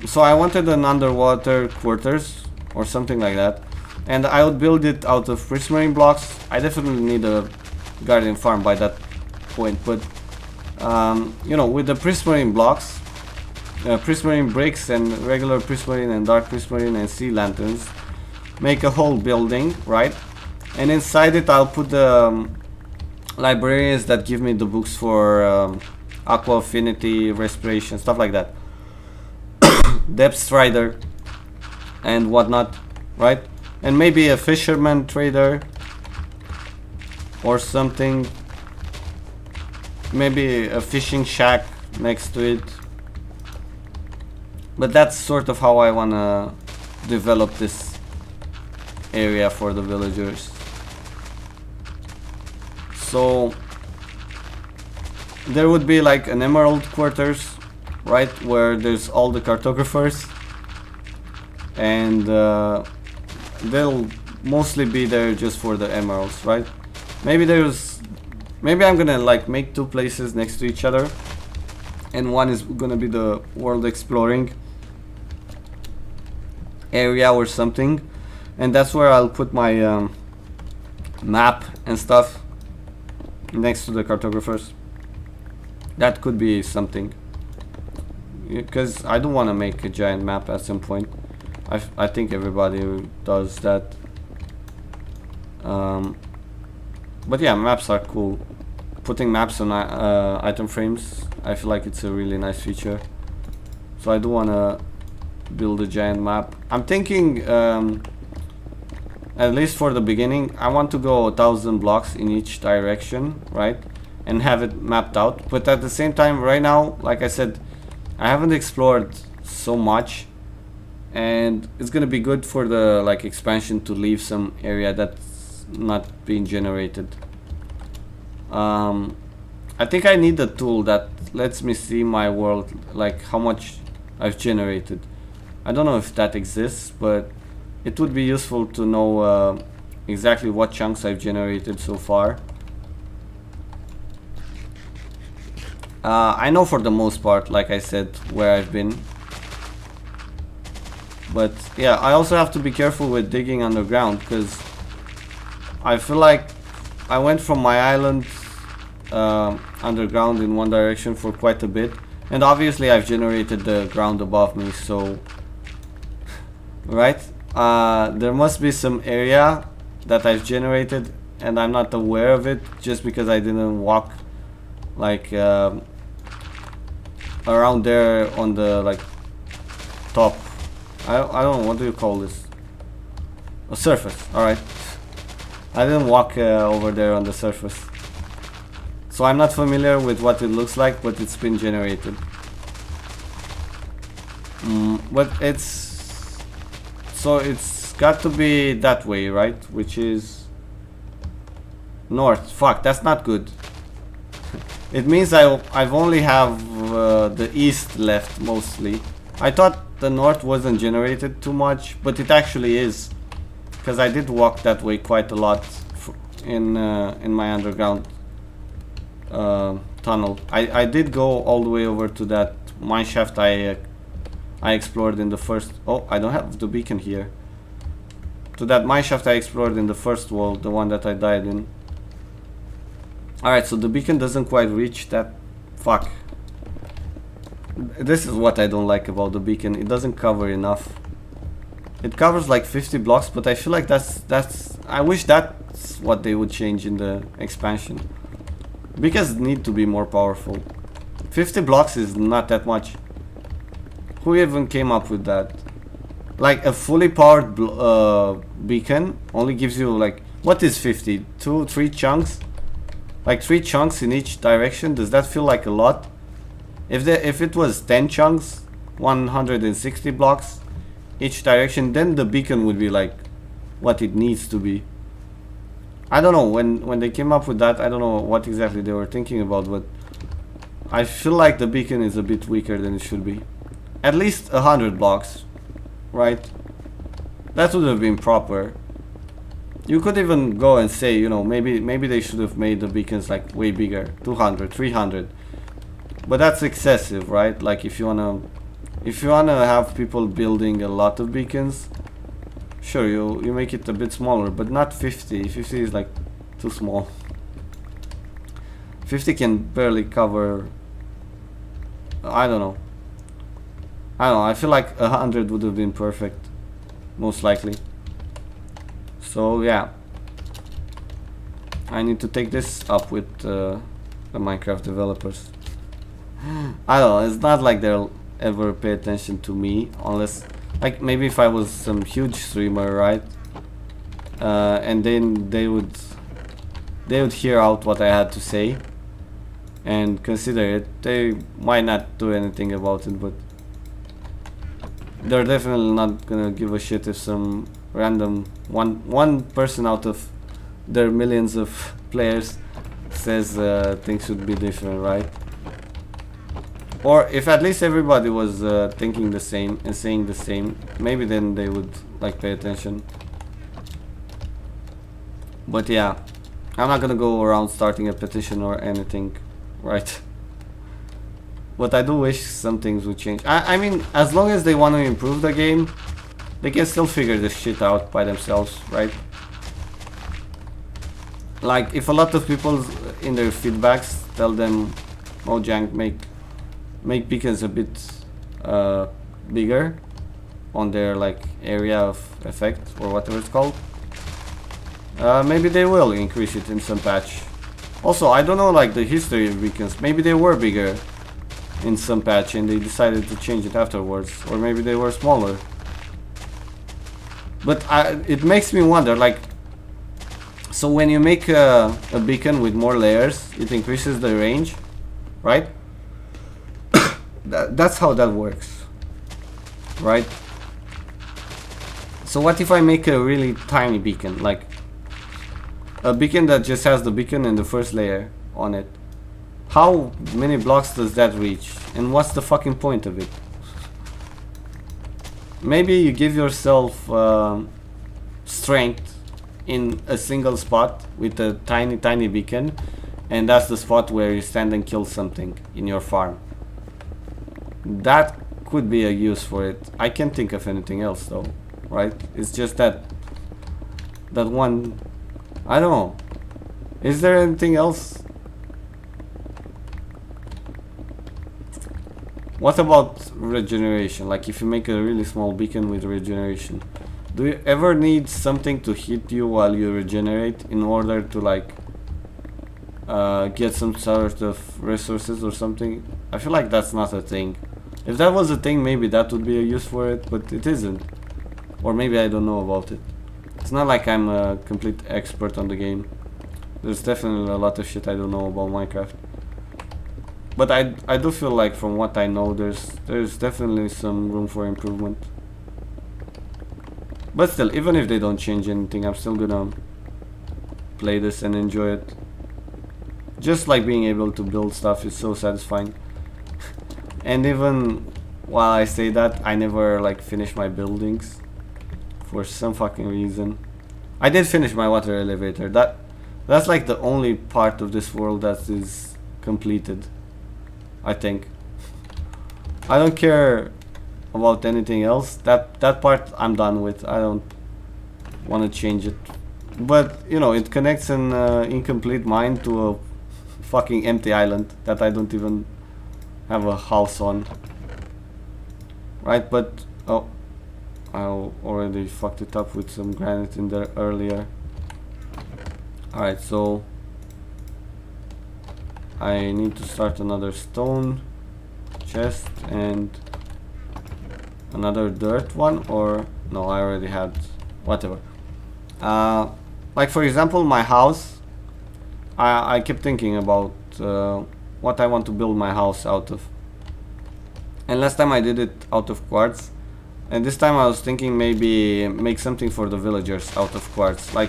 Speaker 1: So I wanted an underwater quarters or something like that, and I would build it out of prismarine blocks. I definitely need a garden farm by that point, but you know, with the prismarine blocks, prismarine bricks and regular prismarine and dark prismarine and sea lanterns, make a whole building, right? And inside it I'll put the librarians that give me the books for aqua affinity, respiration, stuff like that, depth strider and whatnot, right? And maybe a fisherman trader or something, maybe a fishing shack next to it. But that's sort of how I wanna develop this area for the villagers. So there would be like an emerald quarters, right, where there's all the cartographers, and they'll mostly be there just for the emeralds, right? Maybe I'm gonna like make two places next to each other, and one is gonna be the world exploring area or something, and that's where I'll put my map and stuff next to the cartographers. That could be something, because I don't want to make a giant map at some point. I think everybody does that. But yeah, maps are cool. Putting maps on item frames, I feel like it's a really nice feature. So I do want to build a giant map. I'm thinking, at least for the beginning, I want to go 1,000 blocks in each direction, right? And have it mapped out. But at the same time, right now, like I said, I haven't explored so much, and it's gonna be good for the like expansion to leave some area that's not being generated. I think I need a tool that lets me see my world, like how much I've generated. I don't know if that exists, but it would be useful to know exactly what chunks I've generated so far. I know for the most part, like I said, where I've been. But yeah, I also have to be careful with digging underground, because I feel like I went from my island underground in one direction for quite a bit, and obviously I've generated the ground above me, so right, there must be some area that I've generated and I'm not aware of it, just because I didn't walk like around there on the like top. I don't know, what do you call this? A surface. Alright, I didn't walk over there on the surface, so I'm not familiar with what it looks like, but it's been generated. But it's got to be that way, right? Which is north. Fuck, that's not good. It means I've only have the east left mostly. I thought the north wasn't generated too much, but it actually is, because I did walk that way quite a lot in my underground tunnel. I did go all the way over to that mine shaft I explored in the first. Oh, I don't have the beacon here. To that mine shaft I explored in the first world, the one that I died in. Alright, so the beacon doesn't quite reach that. Fuck. This is what I don't like about the beacon. It doesn't cover enough. It covers like 50 blocks, but I feel like that's I wish that's what they would change in the expansion. Beacons need to be more powerful. 50 blocks is not that much. Who even came up with that? Like a fully powered beacon only gives you like, what is 50? 3 chunks? Like 3 chunks in each direction. Does that feel like a lot? If it was 10 chunks, 160 blocks each direction, then the beacon would be like what it needs to be. I don't know, when they came up with that, I don't know what exactly they were thinking about, but I feel like the beacon is a bit weaker than it should be. at least 100 blocks, right? That would have been proper. You could even go and say, you know, maybe they should have made the beacons like way bigger, 200, 300. But that's excessive, right? Like if you wanna have people building a lot of beacons, sure, you make it a bit smaller, but not 50. 50 is like too small. 50 can barely cover. I don't know. I feel like 100 would have been perfect, most likely. So yeah, I need to take this up with the Minecraft developers. I don't know, it's not like they'll ever pay attention to me, unless, like, maybe if I was some huge streamer, right? And then they would hear out what I had to say and consider it. They might not do anything about it, but they're definitely not gonna give a shit if some random one person out of their millions of players says things should be different, right? Or if at least everybody was thinking the same and saying the same, maybe then they would like pay attention. But yeah, I'm not gonna go around starting a petition or anything, right? But I do wish some things would change. I mean, as long as they want to improve the game, they can still figure this shit out by themselves, right? Like, if a lot of people in their feedbacks tell them, Mojang, make beacons a bit bigger on their like area of effect or whatever it's called, maybe they will increase it in some patch. Also, I don't know like the history of beacons. Maybe they were bigger in some patch and they decided to change it afterwards, or maybe they were smaller. But it makes me wonder, like, so when you make a beacon with more layers, it increases the range, right? That's how that works, right? So what if I make a really tiny beacon, like a beacon that just has the beacon and the first layer on it? How many blocks does that reach? And what's the fucking point of it? Maybe you give yourself strength in a single spot with a tiny beacon, and that's the spot where you stand and kill something in your farm. That could be a use for it. I can't think of anything else though, right? It's just that one. I don't know. Is there anything else? What about regeneration? Like if you make a really small beacon with regeneration, do you ever need something to hit you while you regenerate in order to like get some sort of resources or something? I feel like that's not a thing. If that was a thing, maybe that would be a use for it, but it isn't. Or maybe I don't know about it. It's not like I'm a complete expert on the game. There's definitely a lot of shit I don't know about Minecraft. But I do feel like from what I know, there's definitely some room for improvement. But still, even if they don't change anything, I'm still gonna play this and enjoy it. Just like being able to build stuff is so satisfying. And even while I say that, I never like finish my buildings for some fucking reason. I did finish my water elevator. That's like the only part of this world that is completed, I think. I don't care about anything else. That part I'm done with. I don't want to change it. But you know, it connects an incomplete mine to a fucking empty island that I don't even have a house on, right? But oh, I already fucked it up with some granite in there earlier. Alright, so I need to start another stone chest and another dirt one, or no, I already had, whatever. Like for example, my house, I kept thinking about what I want to build my house out of. And last time I did it out of quartz, and this time I was thinking maybe make something for the villagers out of quartz. Like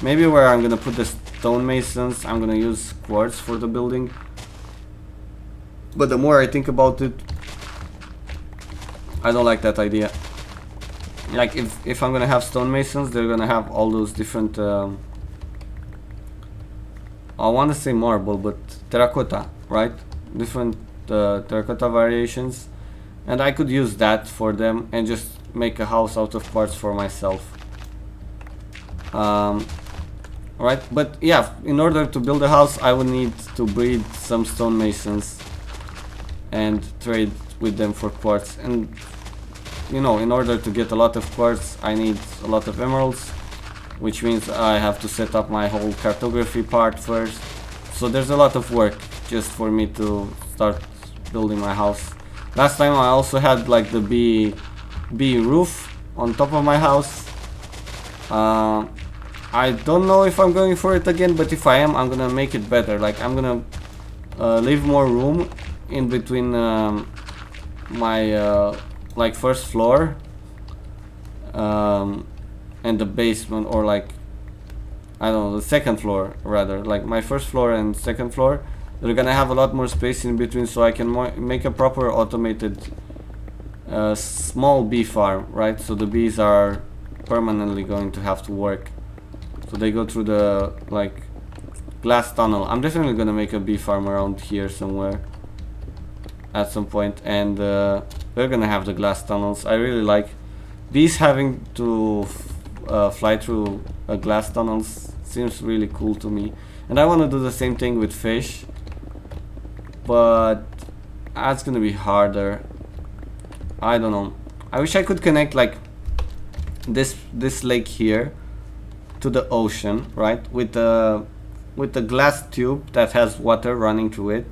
Speaker 1: maybe where I'm gonna put the stonemasons, I'm gonna use quartz for the building. But the more I think about it, I don't like that idea. Like if I'm gonna have stonemasons, they're gonna have all those different I want to say marble, but terracotta, right? Different terracotta variations, and I could use that for them and just make a house out of parts for myself. Right, but yeah, in order to build a house I would need to breed some stonemasons and trade with them for quartz, and you know, in order to get a lot of quartz I need a lot of emeralds, which means I have to set up my whole cartography part first. So there's a lot of work just for me to start building my house. Last time I also had like the bee roof on top of my house. I don't know if I'm going for it again, but if I am, I'm gonna make it better. Like I'm gonna leave more room in between my like first floor and the basement, or like I don't know, the second floor rather. Like my first floor and second floor, they're gonna have a lot more space in between, so I can make a proper automated small bee farm, right? So the bees are permanently going to have to work. So they go through the like glass tunnel. I'm definitely gonna make a bee farm around here somewhere at some point, and we're gonna have the glass tunnels. I really like bees having to fly through glass tunnels. Seems really cool to me, and I want to do the same thing with fish, but that's gonna be harder. I don't know. I wish I could connect like this lake here to the ocean, right, with the glass tube that has water running through it,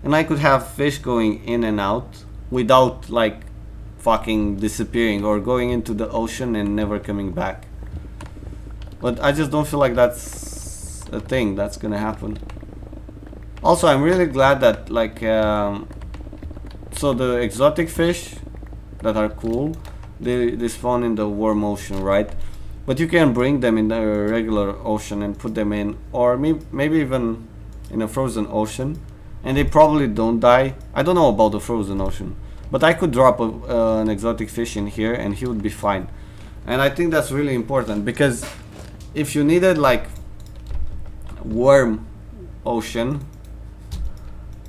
Speaker 1: and I could have fish going in and out without like fucking disappearing or going into the ocean and never coming back. But I just don't feel like that's a thing that's gonna happen. Also, I'm really glad that like so the exotic fish that are cool, they spawn in the warm ocean, right? But you can bring them in the regular ocean and put them in, or maybe even in a frozen ocean, and they probably don't die. I don't know about the frozen ocean, but I could drop an exotic fish in here and he would be fine. And I think that's really important, because if you needed like warm ocean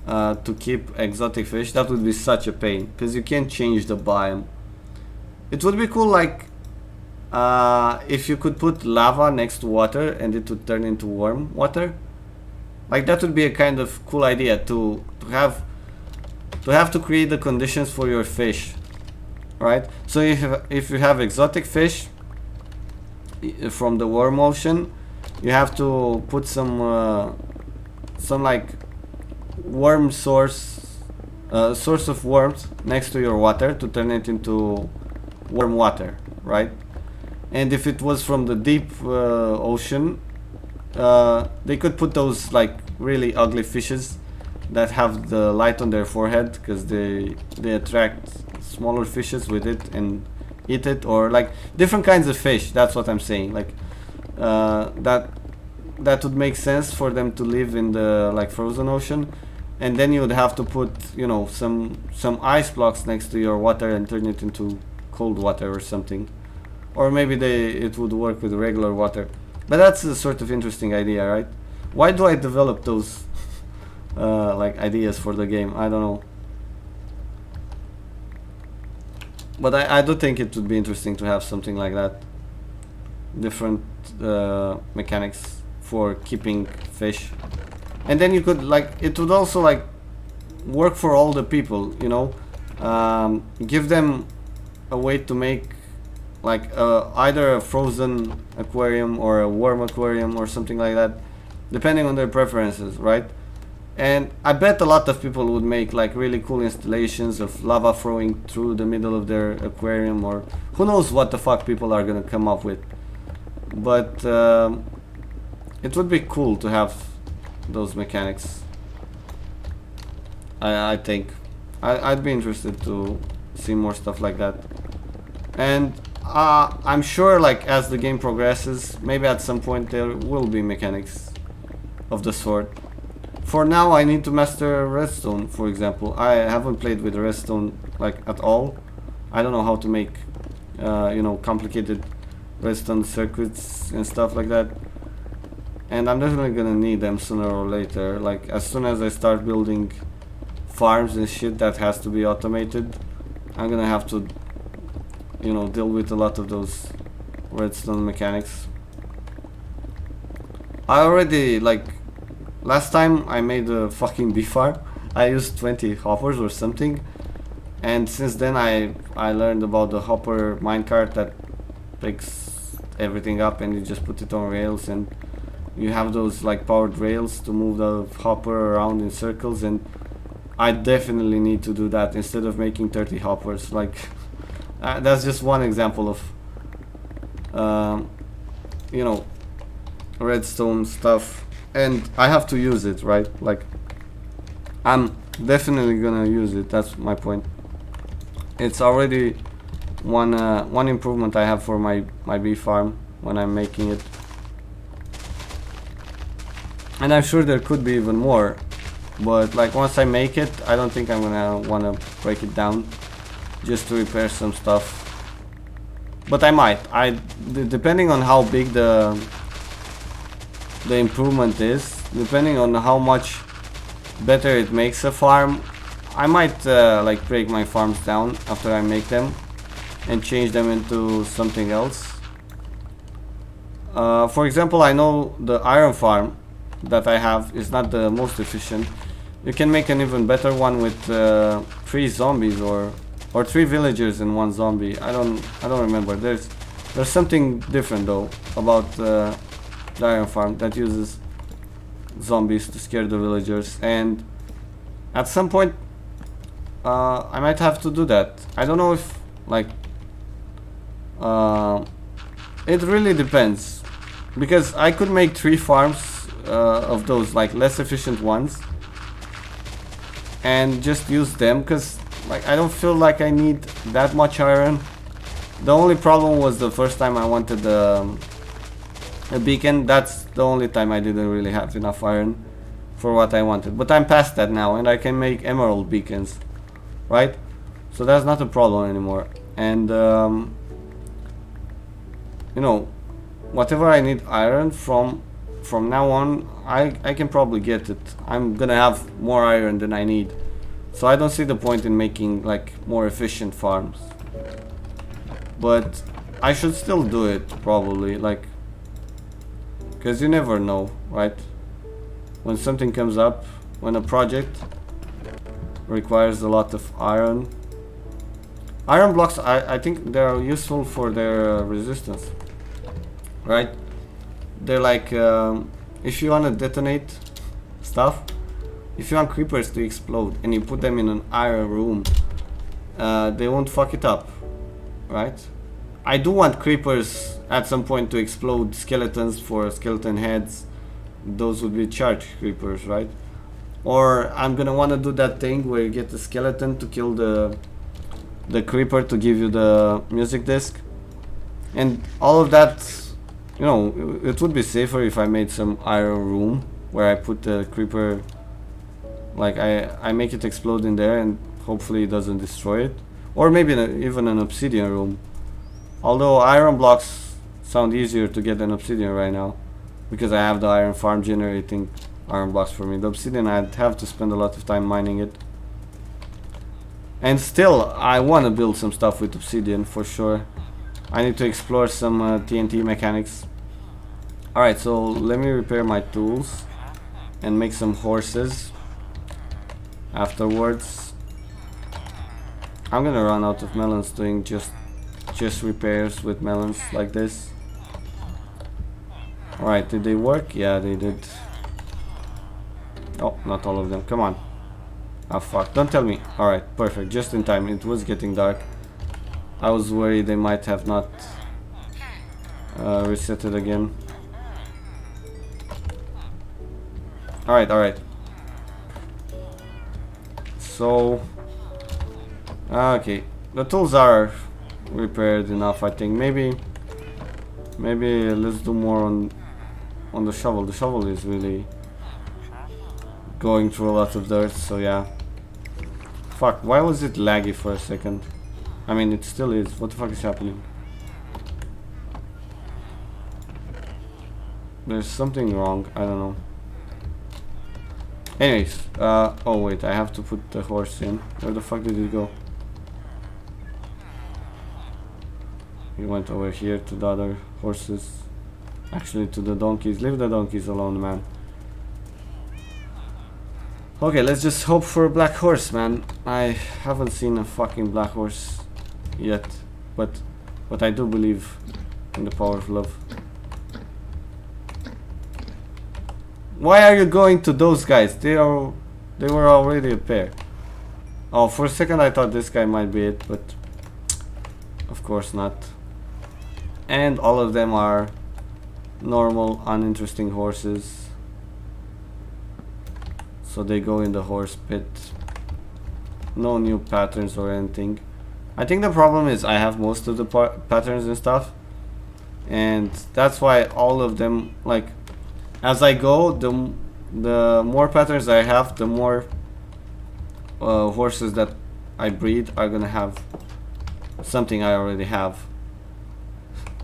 Speaker 1: to keep exotic fish, that would be such a pain, because you can't change the biome. It would be cool like if you could put lava next to water and it would turn into warm water. Like that would be a kind of cool idea to have to create the conditions for your fish, right? So if you have exotic fish from the warm ocean, you have to put some like warm source of warmth next to your water to turn it into warm water, right? And if it was from the deep ocean, they could put those like really ugly fishes that have the light on their forehead, because they attract smaller fishes with it and eat it, or like different kinds of fish. That's what I'm saying. Like that would make sense for them to live in the like frozen ocean, and then you would have to put, you know, some ice blocks next to your water and turn it into cold water or something, or maybe it would work with regular water. But that's a sort of interesting idea, right? Why do I develop those like ideas for the game? I don't know. But I do think it would be interesting to have something like that. Different mechanics for keeping fish. And then you could like, it would also like work for all the people, you know. Give them a way to make like either a frozen aquarium or a warm aquarium or something like that, depending on their preferences, right? And I bet a lot of people would make like really cool installations of lava flowing through the middle of their aquarium, or who knows what the fuck people are gonna come up with. But it would be cool to have those mechanics. I think I'd be interested to see more stuff like that. And I'm sure like as the game progresses, maybe at some point there will be mechanics of the sort. For now I need to master redstone, for example. I haven't played with redstone like at all, I don't know how to make you know, complicated redstone circuits and stuff like that. And I'm definitely gonna need them sooner or later. Like as soon as I start building farms and shit that has to be automated, I'm gonna have to, you know, deal with a lot of those redstone mechanics. I already, like, last time I made a fucking bee farm, I used 20 hoppers or something, and since then I learned about the hopper minecart that picks everything up and you just put it on rails, and you have those like powered rails to move the hopper around in circles, and I definitely need to do that instead of making 30 hoppers. Like that's just one example of you know, redstone stuff, and I have to use it, right? Like I'm definitely gonna use it. That's my point. It's already one improvement I have for my bee farm when I'm making it, and I'm sure there could be even more, but like once I make it, I don't think I'm gonna wanna break it down just to repair some stuff. But I might. Depending on how big the improvement is, depending on how much better it makes a farm, I might like break my farms down after I make them and change them into something else. For example, I know the iron farm that I have is not the most efficient. You can make an even better one with 3 zombies or 3 villagers and 1 zombie. I don't remember. There's something different though about the iron farm that uses zombies to scare the villagers, and at some point I might have to do that. I don't know if like it really depends, because I could make 3 farms of those like less efficient ones and just use them, because like I don't feel like I need that much iron. The only problem was the first time I wanted a beacon. That's the only time I didn't really have enough iron for what I wanted, but I'm past that now and I can make emerald beacons, right? So that's not a problem anymore. And you know, whatever I need iron from now on, I can probably get it. I'm gonna have more iron than I need, so I don't see the point in making like more efficient farms. But I should still do it probably, like, because you never know, right? When something comes up, when a project requires a lot of iron blocks, I think they're useful for their resistance, right? They're like if you want to detonate stuff, if you want creepers to explode and you put them in an iron room, they won't fuck it up, right? I do want creepers at some point to explode skeletons for skeleton heads. Those would be charged creepers, right? Or I'm gonna want to do that thing where you get the skeleton to kill the creeper to give you the music disc, and all of that. You know, it would be safer if I made some iron room where I put the creeper, like I make it explode in there and hopefully it doesn't destroy it. Or maybe even an obsidian room. Although iron blocks sound easier to get than obsidian right now, because I have the iron farm generating iron blocks for me. The obsidian, I'd have to spend a lot of time mining it. And still, I want to build some stuff with obsidian for sure. I need to explore some TNT mechanics. Alright, so let me repair my tools and make some horses afterwards. I'm gonna run out of melons doing just repairs with melons like this. Alright, did they work? Yeah, they did. Oh, not all of them. Come on. Ah, fuck. Don't tell me. Alright, perfect. Just in time. It was getting dark. I was worried they might have not reset it again. Alright. So, okay. The tools are repaired enough, I think. Maybe let's do more on the shovel. The shovel is really going through a lot of dirt, so yeah. Fuck, why was it laggy for a second? I mean, it still is. What the fuck is happening? There's something wrong. I don't know. Anyways, oh wait, I have to put the horse in. Where the fuck did it go? He went over here to the other horses. Actually, to the donkeys. Leave the donkeys alone, man. Okay, let's just hope for a black horse, man. I haven't seen a fucking black horse yet, but I do believe in the power of love. Why are you going to those guys? They were already a pair. Oh, for a second I thought this guy might be it, but of course not. And all of them are normal, uninteresting horses. So they go in the horse pit. No new patterns or anything. I think the problem is I have most of the patterns and stuff, and that's why all of them, like, as I go, the more patterns I have, the more horses that I breed are gonna have something I already have,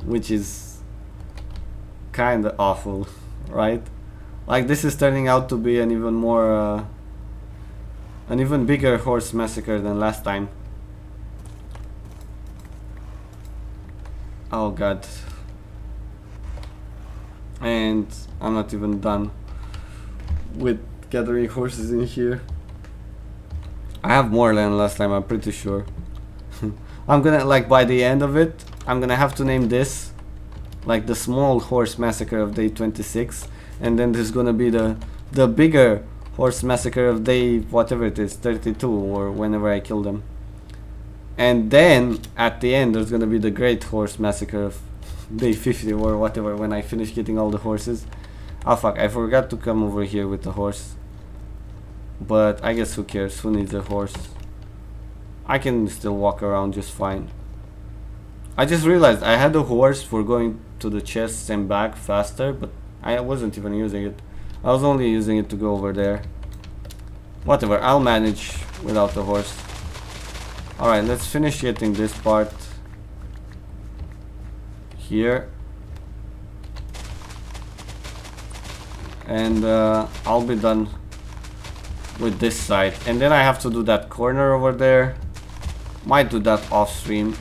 Speaker 1: which is kinda awful, right? Like, this is turning out to be an even more an even bigger horse massacre than last time. Oh god. And I'm not even done with gathering horses in here. I have more than last time, I'm pretty sure. I'm gonna, like, by the end of it, I'm gonna have to name this like the small horse massacre of day 26, and then there's gonna be the bigger horse massacre of day whatever it is, 32, or whenever I kill them. And then at the end there's gonna be the great horse massacre of day 50 or whatever, when I finish getting all the horses. Oh fuck, I forgot to come over here with the horse. But I guess who cares, who needs a horse? I can still walk around just fine. I just realized I had a horse for going to the chests and back faster, but I wasn't even using it. I was only using it to go over there. Whatever, I'll manage without the horse. Alright, let's finish getting this part here. And I'll be done with this side. And then I have to do that corner over there. Might do that off stream.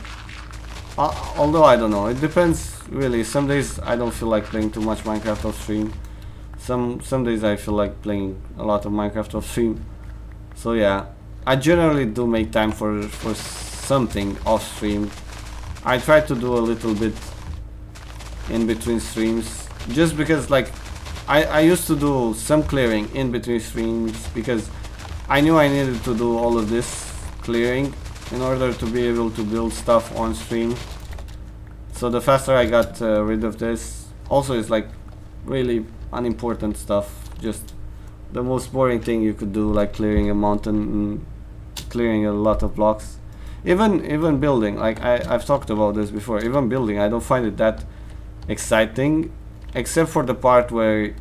Speaker 1: Although I don't know, it depends really. Some days I don't feel like playing too much Minecraft off stream. Some days I feel like playing a lot of Minecraft off stream. So yeah, I generally do make time for something off stream. I try to do a little bit in between streams, just because, like, I used to do some clearing in between streams because I knew I needed to do all of this clearing in order to be able to build stuff on stream. So the faster I got rid of this, also it's like really unimportant stuff, just the most boring thing you could do, like clearing a mountain and clearing a lot of blocks. Even building, like I've talked about this before, even building I don't find it that exciting, except for the part where,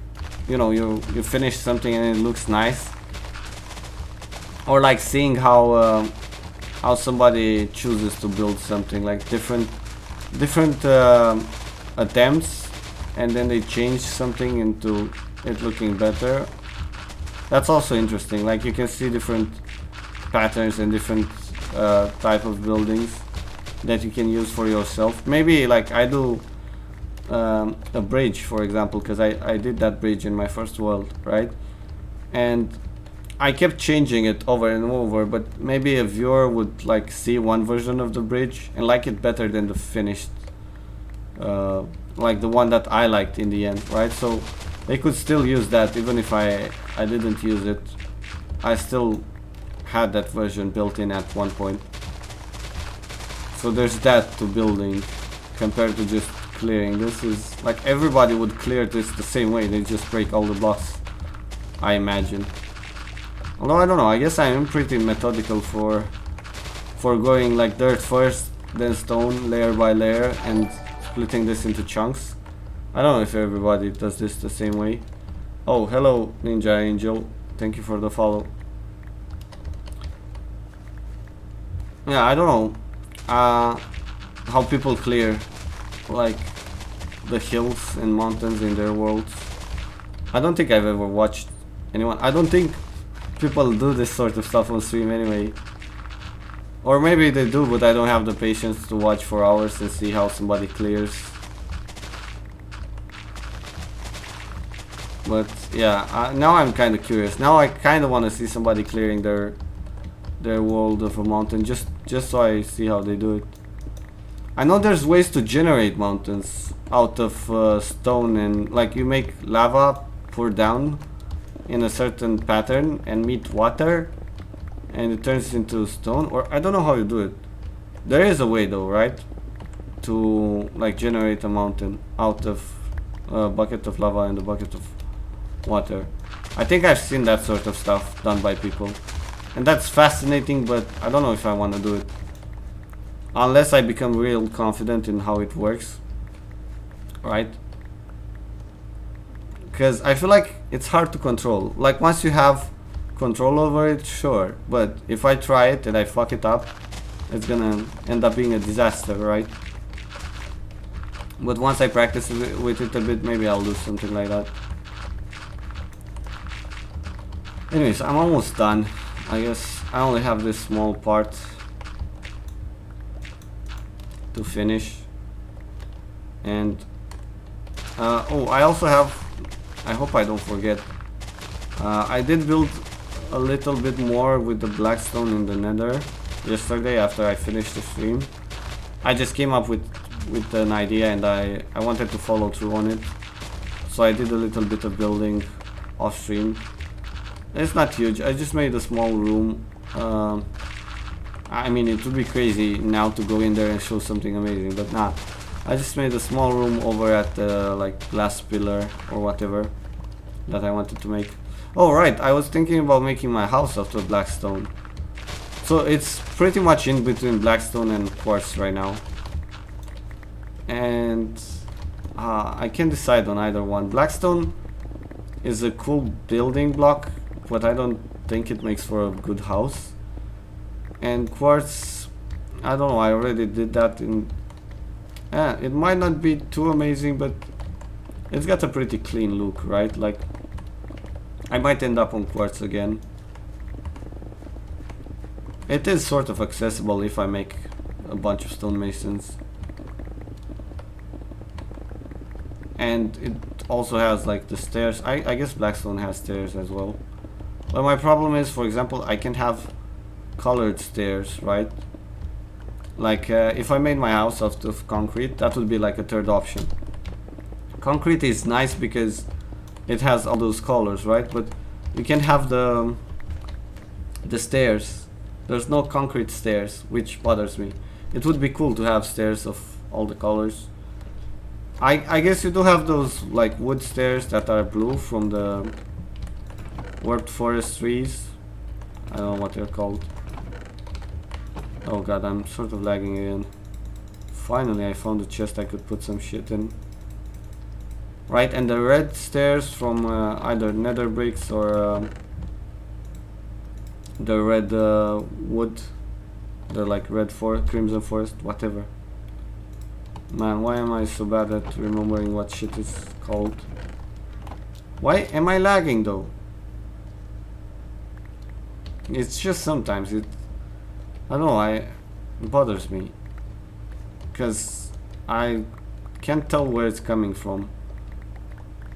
Speaker 1: you know, you finish something and it looks nice, or like seeing how somebody chooses to build something, like different attempts, and then they change something into it looking better. That's also interesting. Like, you can see different patterns and different type of buildings that you can use for yourself. Maybe like I do a bridge, for example, because I did that bridge in my first world, right? And I kept changing it over and over, but maybe a viewer would like see one version of the bridge and like it better than the finished, like the one that I liked in the end, right? So they could still use that even if I didn't use it. I still had that version built in at one point. So there's that to building compared to just clearing. This is like everybody would clear this the same way. They just break all the blocks, I imagine. Although I don't know, I guess I am pretty methodical for going like dirt first, then stone, layer by layer, and splitting this into chunks. I don't know if everybody does this the same way. Oh, hello Ninja Angel, thank you for the follow. Yeah, I don't know. how people clear like the hills and mountains in their worlds. I don't think I've ever watched anyone. I don't think people do this sort of stuff on stream anyway. Or maybe they do, but I don't have the patience to watch for hours and see how somebody clears. But yeah, now I'm kind of curious. Now I kind of want to see somebody clearing their world of a mountain, just so I see how they do it. I know there's ways to generate mountains out of stone, and like you make lava pour down in a certain pattern and meet water, and it turns into stone. Or I don't know how you do it. There is a way though, right? To like generate a mountain out of a bucket of lava and a bucket of water. I think I've seen that sort of stuff done by people, and that's fascinating, but I don't know if I want to do it unless I become real confident in how it works, right? Because I feel like it's hard to control. Like once you have control over it, sure, but if I try it and I fuck it up, it's gonna end up being a disaster, right? But once I practice with it a bit, maybe I'll do something like that. Anyways, I'm almost done. I guess I only have this small part to finish. And oh, I also have, I hope I don't forget, I did build a little bit more with the blackstone in the nether yesterday after I finished the stream. I just came up with an idea, and I wanted to follow through on it, so I did a little bit of building off stream. It's not huge. I just made a small room. I mean, it would be crazy now to go in there and show something amazing, but nah. I just made a small room over at the like glass pillar or whatever that I wanted to make. Oh right, I was thinking about making my house out of blackstone. So it's pretty much in between blackstone and quartz right now. And I can decide on either one. Blackstone is a cool building block, but I don't think it makes for a good house. And quartz, I don't know, I already did that in... it might not be too amazing, but it's got a pretty clean look, right? Like, I might end up on quartz again. It is sort of accessible if I make a bunch of stonemasons. And it also has like the stairs. I guess blackstone has stairs as well. But my problem is, for example, I can have colored stairs, right? Like if I made my house out of concrete, that would be like a third option. Concrete is nice because it has all those colors, right? But you can have the stairs. There's no concrete stairs, which bothers me. It would be cool to have stairs of all the colors. I guess you do have those like wood stairs that are blue from the warped forest trees. I don't know what they're called. Oh god, I'm sort of lagging again. Finally, I found a chest I could put some shit in. Right, and the red stairs from either nether bricks or the red wood. They're like red crimson forest, whatever. Man, why am I so bad at remembering what shit is called? Why am I lagging though? It's just sometimes I don't know, it bothers me. Because I can't tell where it's coming from.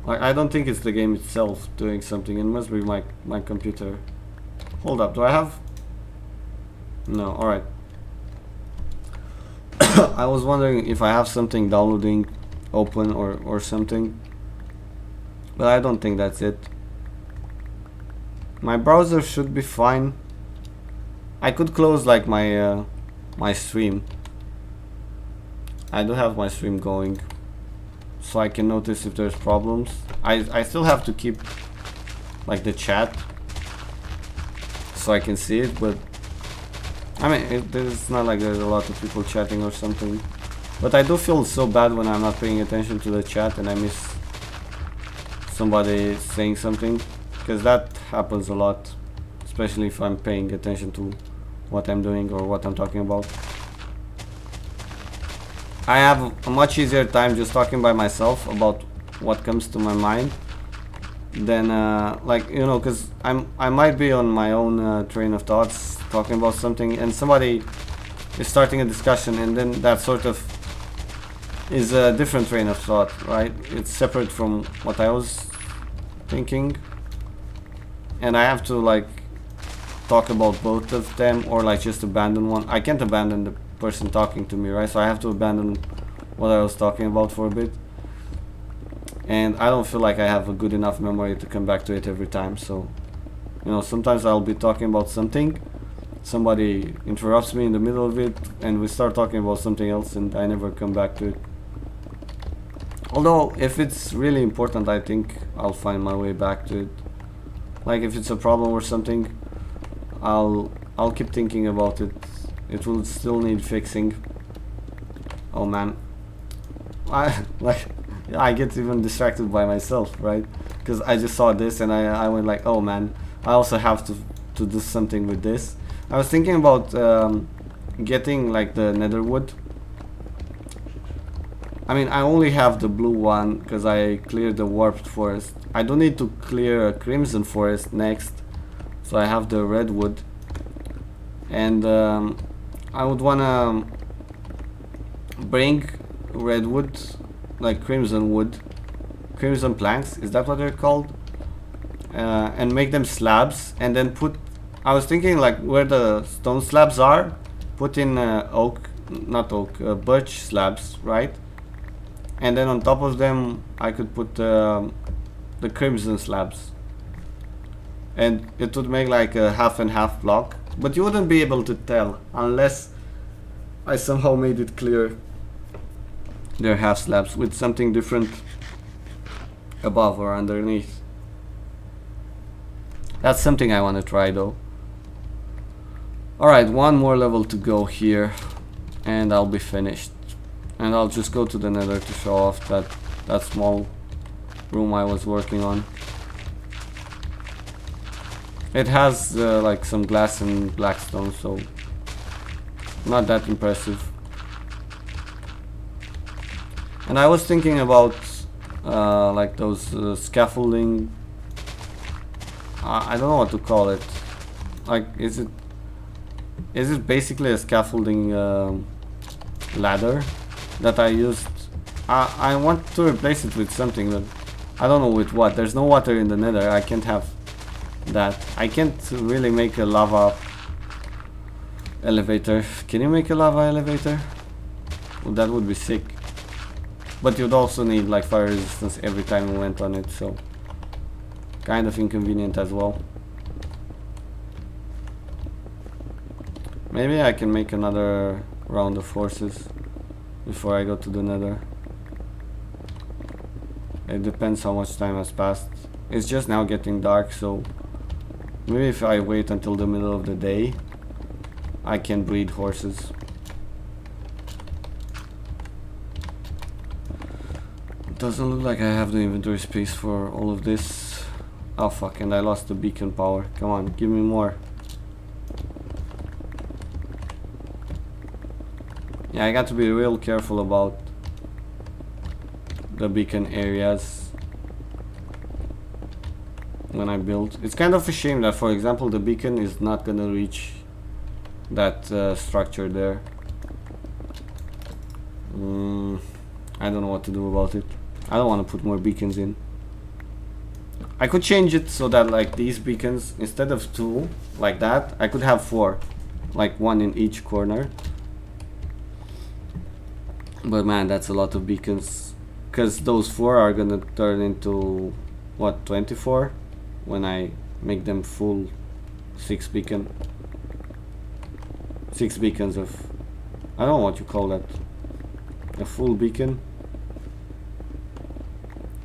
Speaker 1: Like, I don't think it's the game itself doing something. It must be my computer. Hold up, do I have? No, alright. I was wondering if I have something downloading open or something. But I don't think that's it. My browser should be fine. I could close like my my stream. I do have my stream going, so I can notice if there's problems. I still have to keep like the chat so I can see it, but I mean it's not like there's a lot of people chatting or something. But I do feel so bad when I'm not paying attention to the chat and I miss somebody saying something, because that happens a lot, especially if I'm paying attention to what I'm doing or what I'm talking about. I have a much easier time just talking by myself about what comes to my mind than like, you know, because I might be on my own train of thoughts talking about something, and somebody is starting a discussion, and then that sort of is a different train of thought, right? It's separate from what I was thinking, and I have to like talk about both of them, or like just abandon one. I can't abandon the person talking to me, right? So I have to abandon what I was talking about for a bit, and I don't feel like I have a good enough memory to come back to it every time. So, you know, sometimes I'll be talking about something, somebody interrupts me in the middle of it, and we start talking about something else, and I never come back to it. Although if it's really important, I think I'll find my way back to it. Like if it's a problem or something, I'll keep thinking about it. It will still need fixing. Oh man, I get even distracted by myself, right? Because I just saw this and I went like, oh man, I also have to do something with this. I was thinking about getting like the nether wood. I mean, I only have the blue one because I cleared the warped forest. I don't need to clear a crimson forest next, so I have the red wood. And I would wanna bring red wood, like crimson wood, crimson planks, is that what they're called? And make them slabs, and then put, I was thinking like where the stone slabs are, put in birch slabs, right? And then on top of them I could put the crimson slabs, and it would make like a half and half block, but you wouldn't be able to tell unless I somehow made it clear they're half slabs with something different above or underneath. That's something I want to try though. Alright, one more level to go here and I'll be finished. And I'll just go to the nether to show off that small room I was working on. It has like some glass and black stone, so not that impressive. And I was thinking about like those scaffolding, I don't know what to call it. Like, is it basically a scaffolding ladder that I used? I want to replace it with something, but I don't know with what. There's no water in the nether, I can't have that. I can't really make a lava elevator. Can you make a lava elevator? Well, that would be sick. But you'd also need like fire resistance every time you went on it, so kind of inconvenient as well. Maybe I can make another round of horses before I go to the nether. It depends how much time has passed. It's just now getting dark, so maybe if I wait until the middle of the day, I can breed horses. Doesn't look like I have the inventory space for all of this. Oh fuck, and I lost the beacon power. Come on, give me more. Yeah, I got to be real careful about the beacon areas when I build. It's kind of a shame that, for example, the beacon is not gonna reach that structure there. I don't know what to do about it. I don't want to put more beacons in. I could change it so that like these beacons, instead of 2 like that, I could have 4, like 1 in each corner. But man, that's a lot of beacons, because those 4 are gonna turn into what, 24 when I make them full 6 beacons of, I don't know what you call that, a full beacon.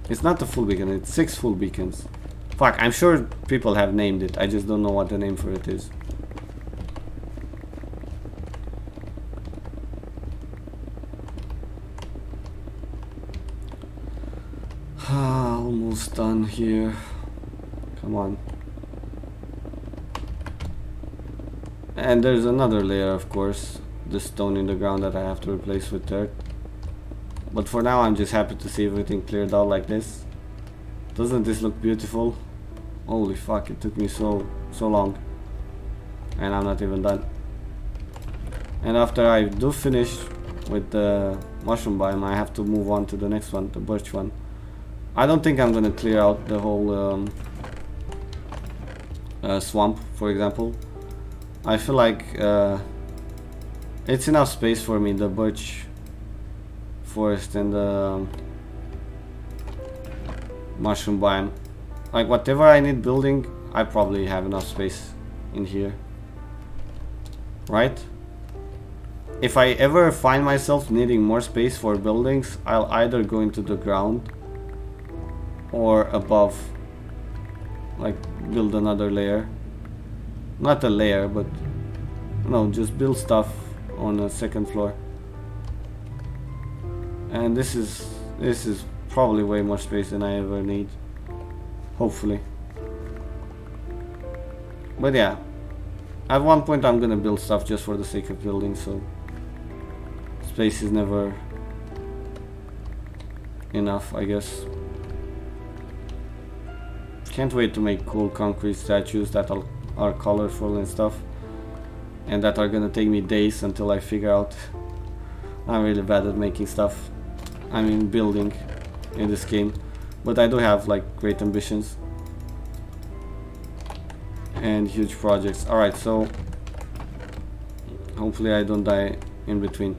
Speaker 1: It's not a full beacon, it's 6 full beacons. Fuck, I'm sure people have named it, I just don't know what the name for it is. Almost done here. Come on. And there's another layer, of course, the stone in the ground that I have to replace with dirt. But for now I'm just happy to see everything cleared out like this. Doesn't this look beautiful? Holy fuck, it took me so long. And I'm not even done. And after I do finish with the mushroom biome, I have to move on to the next one, the birch one. I don't think I'm gonna clear out the whole swamp, for example. I feel like it's enough space for me, the birch forest and the mushroom biome. Like whatever I need building, I probably have enough space in here, right? If I ever find myself needing more space for buildings, I'll either go into the ground or above, like build another layer. Not a layer, but no, just build stuff on a second floor. And this is probably way more space than I ever need, hopefully. But yeah, at one point I'm gonna build stuff just for the sake of building, so space is never enough, I guess. Can't wait to make cool concrete statues that are colorful and stuff, and that are gonna take me days until I figure out. I'm really bad at making stuff, I mean building, in this game, but I do have like great ambitions and huge projects. Alright, so hopefully I don't die in between.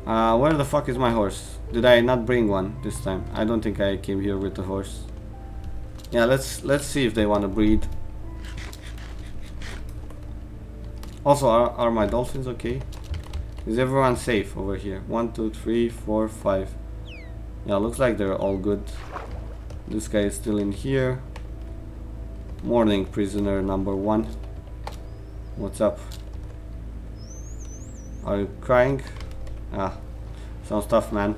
Speaker 1: Where the fuck is my horse? Did I not bring one this time? I don't think I came here with the horse. Yeah, let's see if they want to breed. Also, are my dolphins okay? Is everyone safe over here? 1, 2, 3, 4, 5. Yeah, looks like they're all good. This guy is still in here. Morning, prisoner number 1. What's up? Are you crying? Ah, sounds tough, man.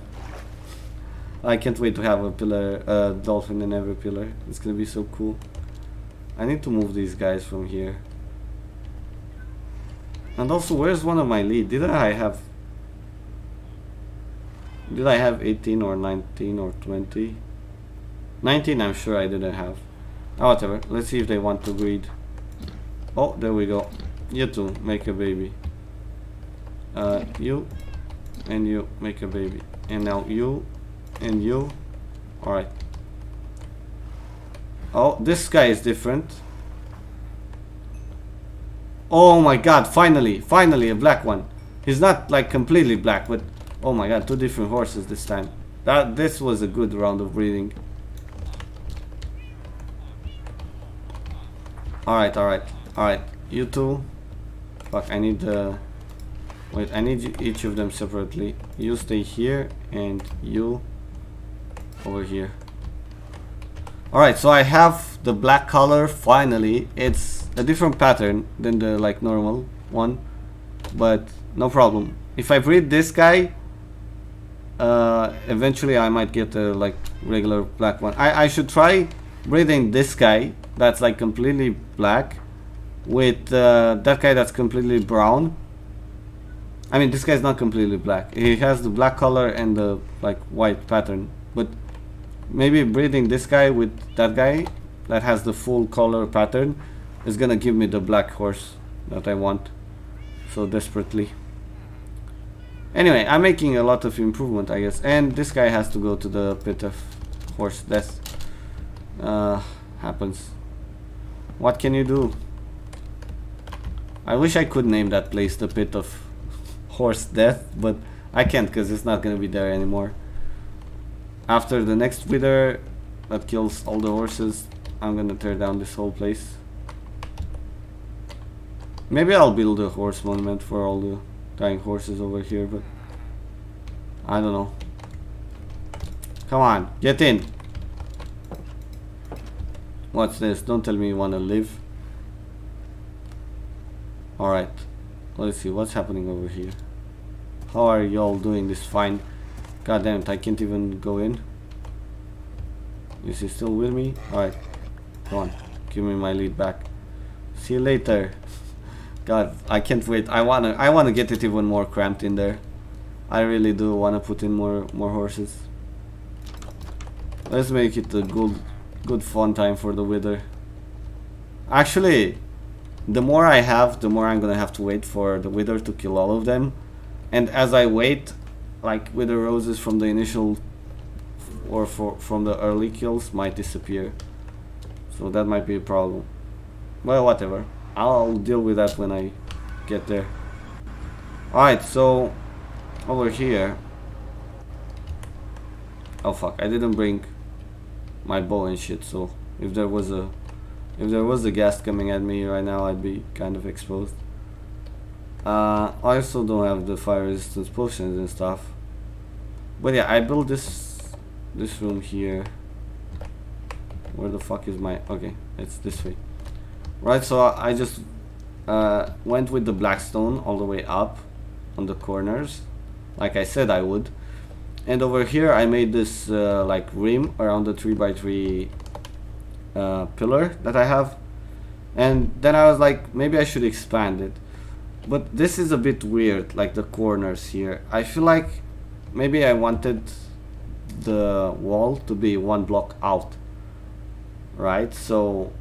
Speaker 1: I can't wait to have a pillar, dolphin in every pillar. It's gonna be so cool. I need to move these guys from here. And also, where's one of my lead? Did I have 18 or 19 or 20? 19 I'm sure I didn't have. Oh, whatever. Let's see if they want to breed. Oh, there we go. You two, make a baby. You and you make a baby. And now you and you. Alright. Oh, this guy is different. Oh my god, finally a black one. He's not like completely black, but oh my god, 2 different horses this time. This was a good round of breeding. Alright. You two. Fuck, I need wait, I need each of them separately. You stay here and you over here. Alright, so I have the black color finally. It's a different pattern than the like normal one, but no problem. If I breed this guy, eventually I might get a like regular black one. I should try breeding this guy that's like completely black with that guy that's completely brown. I mean, this guy's not completely black. He has the black color and the like white pattern, but maybe breeding this guy with that guy that has the full color pattern is gonna give me the black horse that I want so desperately. Anyway, I'm making a lot of improvement, I guess. And this guy has to go to the pit of horse death. Happens. What can you do? I wish I could name that place the pit of horse death, but I can't because it's not gonna be there anymore. After the next wither that kills all the horses, I'm gonna tear down this whole place. Maybe I'll build a horse monument for all the dying horses over here, but I don't know. Come on, get in. What's this? Don't tell me you wanna live. Alright, let's see what's happening over here. How are y'all doing this fine? God damn it, I can't even go in. Is he still with me? Alright, come on, give me my lead back. See you later. God, I can't wait. I wanna get it even more cramped in there. I really do want to put in more horses. Let's make it a good fun time for the wither. Actually, the more I have, the more I'm gonna have to wait for the wither to kill all of them. And as I wait, like wither roses from the initial or from the early kills might disappear. So that might be a problem. Well, whatever. I'll deal with that when I get there. Alright, so over here. Oh fuck, I didn't bring my bow and shit, so if there was a ghast coming at me right now, I'd be kind of exposed. I also don't have the fire resistance potions and stuff. But yeah, I built this room here. Where the fuck is my... Okay, it's this way. Right, so I just went with the blackstone all the way up on the corners, like I said I would. And over here I made this like rim around the 3x3 pillar that I have. And then I was like, maybe I should expand it. But this is a bit weird, like the corners here. I feel like maybe I wanted the wall to be one block out. Right, so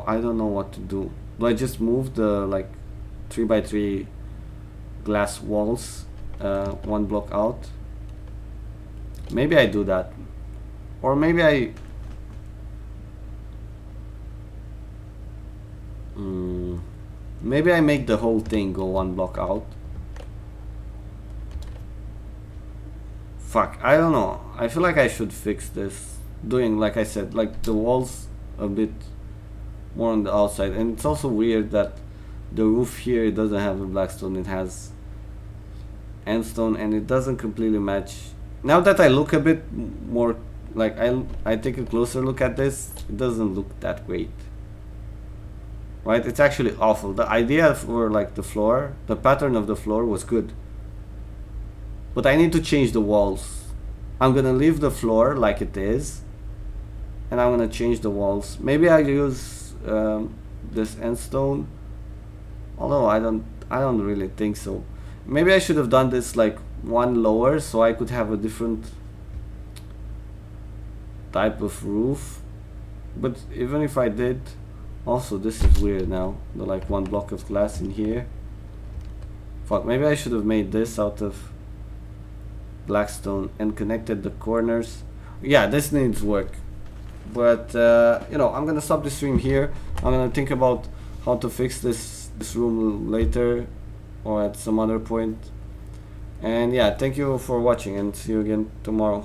Speaker 1: I don't know what to do. Do I just move the like 3x3 glass walls one block out? Maybe I do that, or maybe I maybe I make the whole thing go one block out. Fuck, I don't know. I feel like I should fix this, doing like I said, like the walls a bit more on the outside. And it's also weird that the roof here, it doesn't have the blackstone, it has endstone, and it doesn't completely match. Now that I look a bit more, like I take a closer look at this, it doesn't look that great. Right, it's actually awful. The idea for like the floor, the pattern of the floor was good, but I need to change the walls. I'm gonna leave the floor like it is, and I'm gonna change the walls. Maybe I use this endstone, although I don't really think so. Maybe I should have done this like one lower, so I could have a different type of roof. But even if I did, also this is weird now, the like one block of glass in here. Fuck, maybe I should have made this out of blackstone and connected the corners. Yeah, this needs work. But you know, I'm gonna stop the stream here. I'm gonna think about how to fix this room later or at some other point. And yeah, thank you for watching, and see you again tomorrow.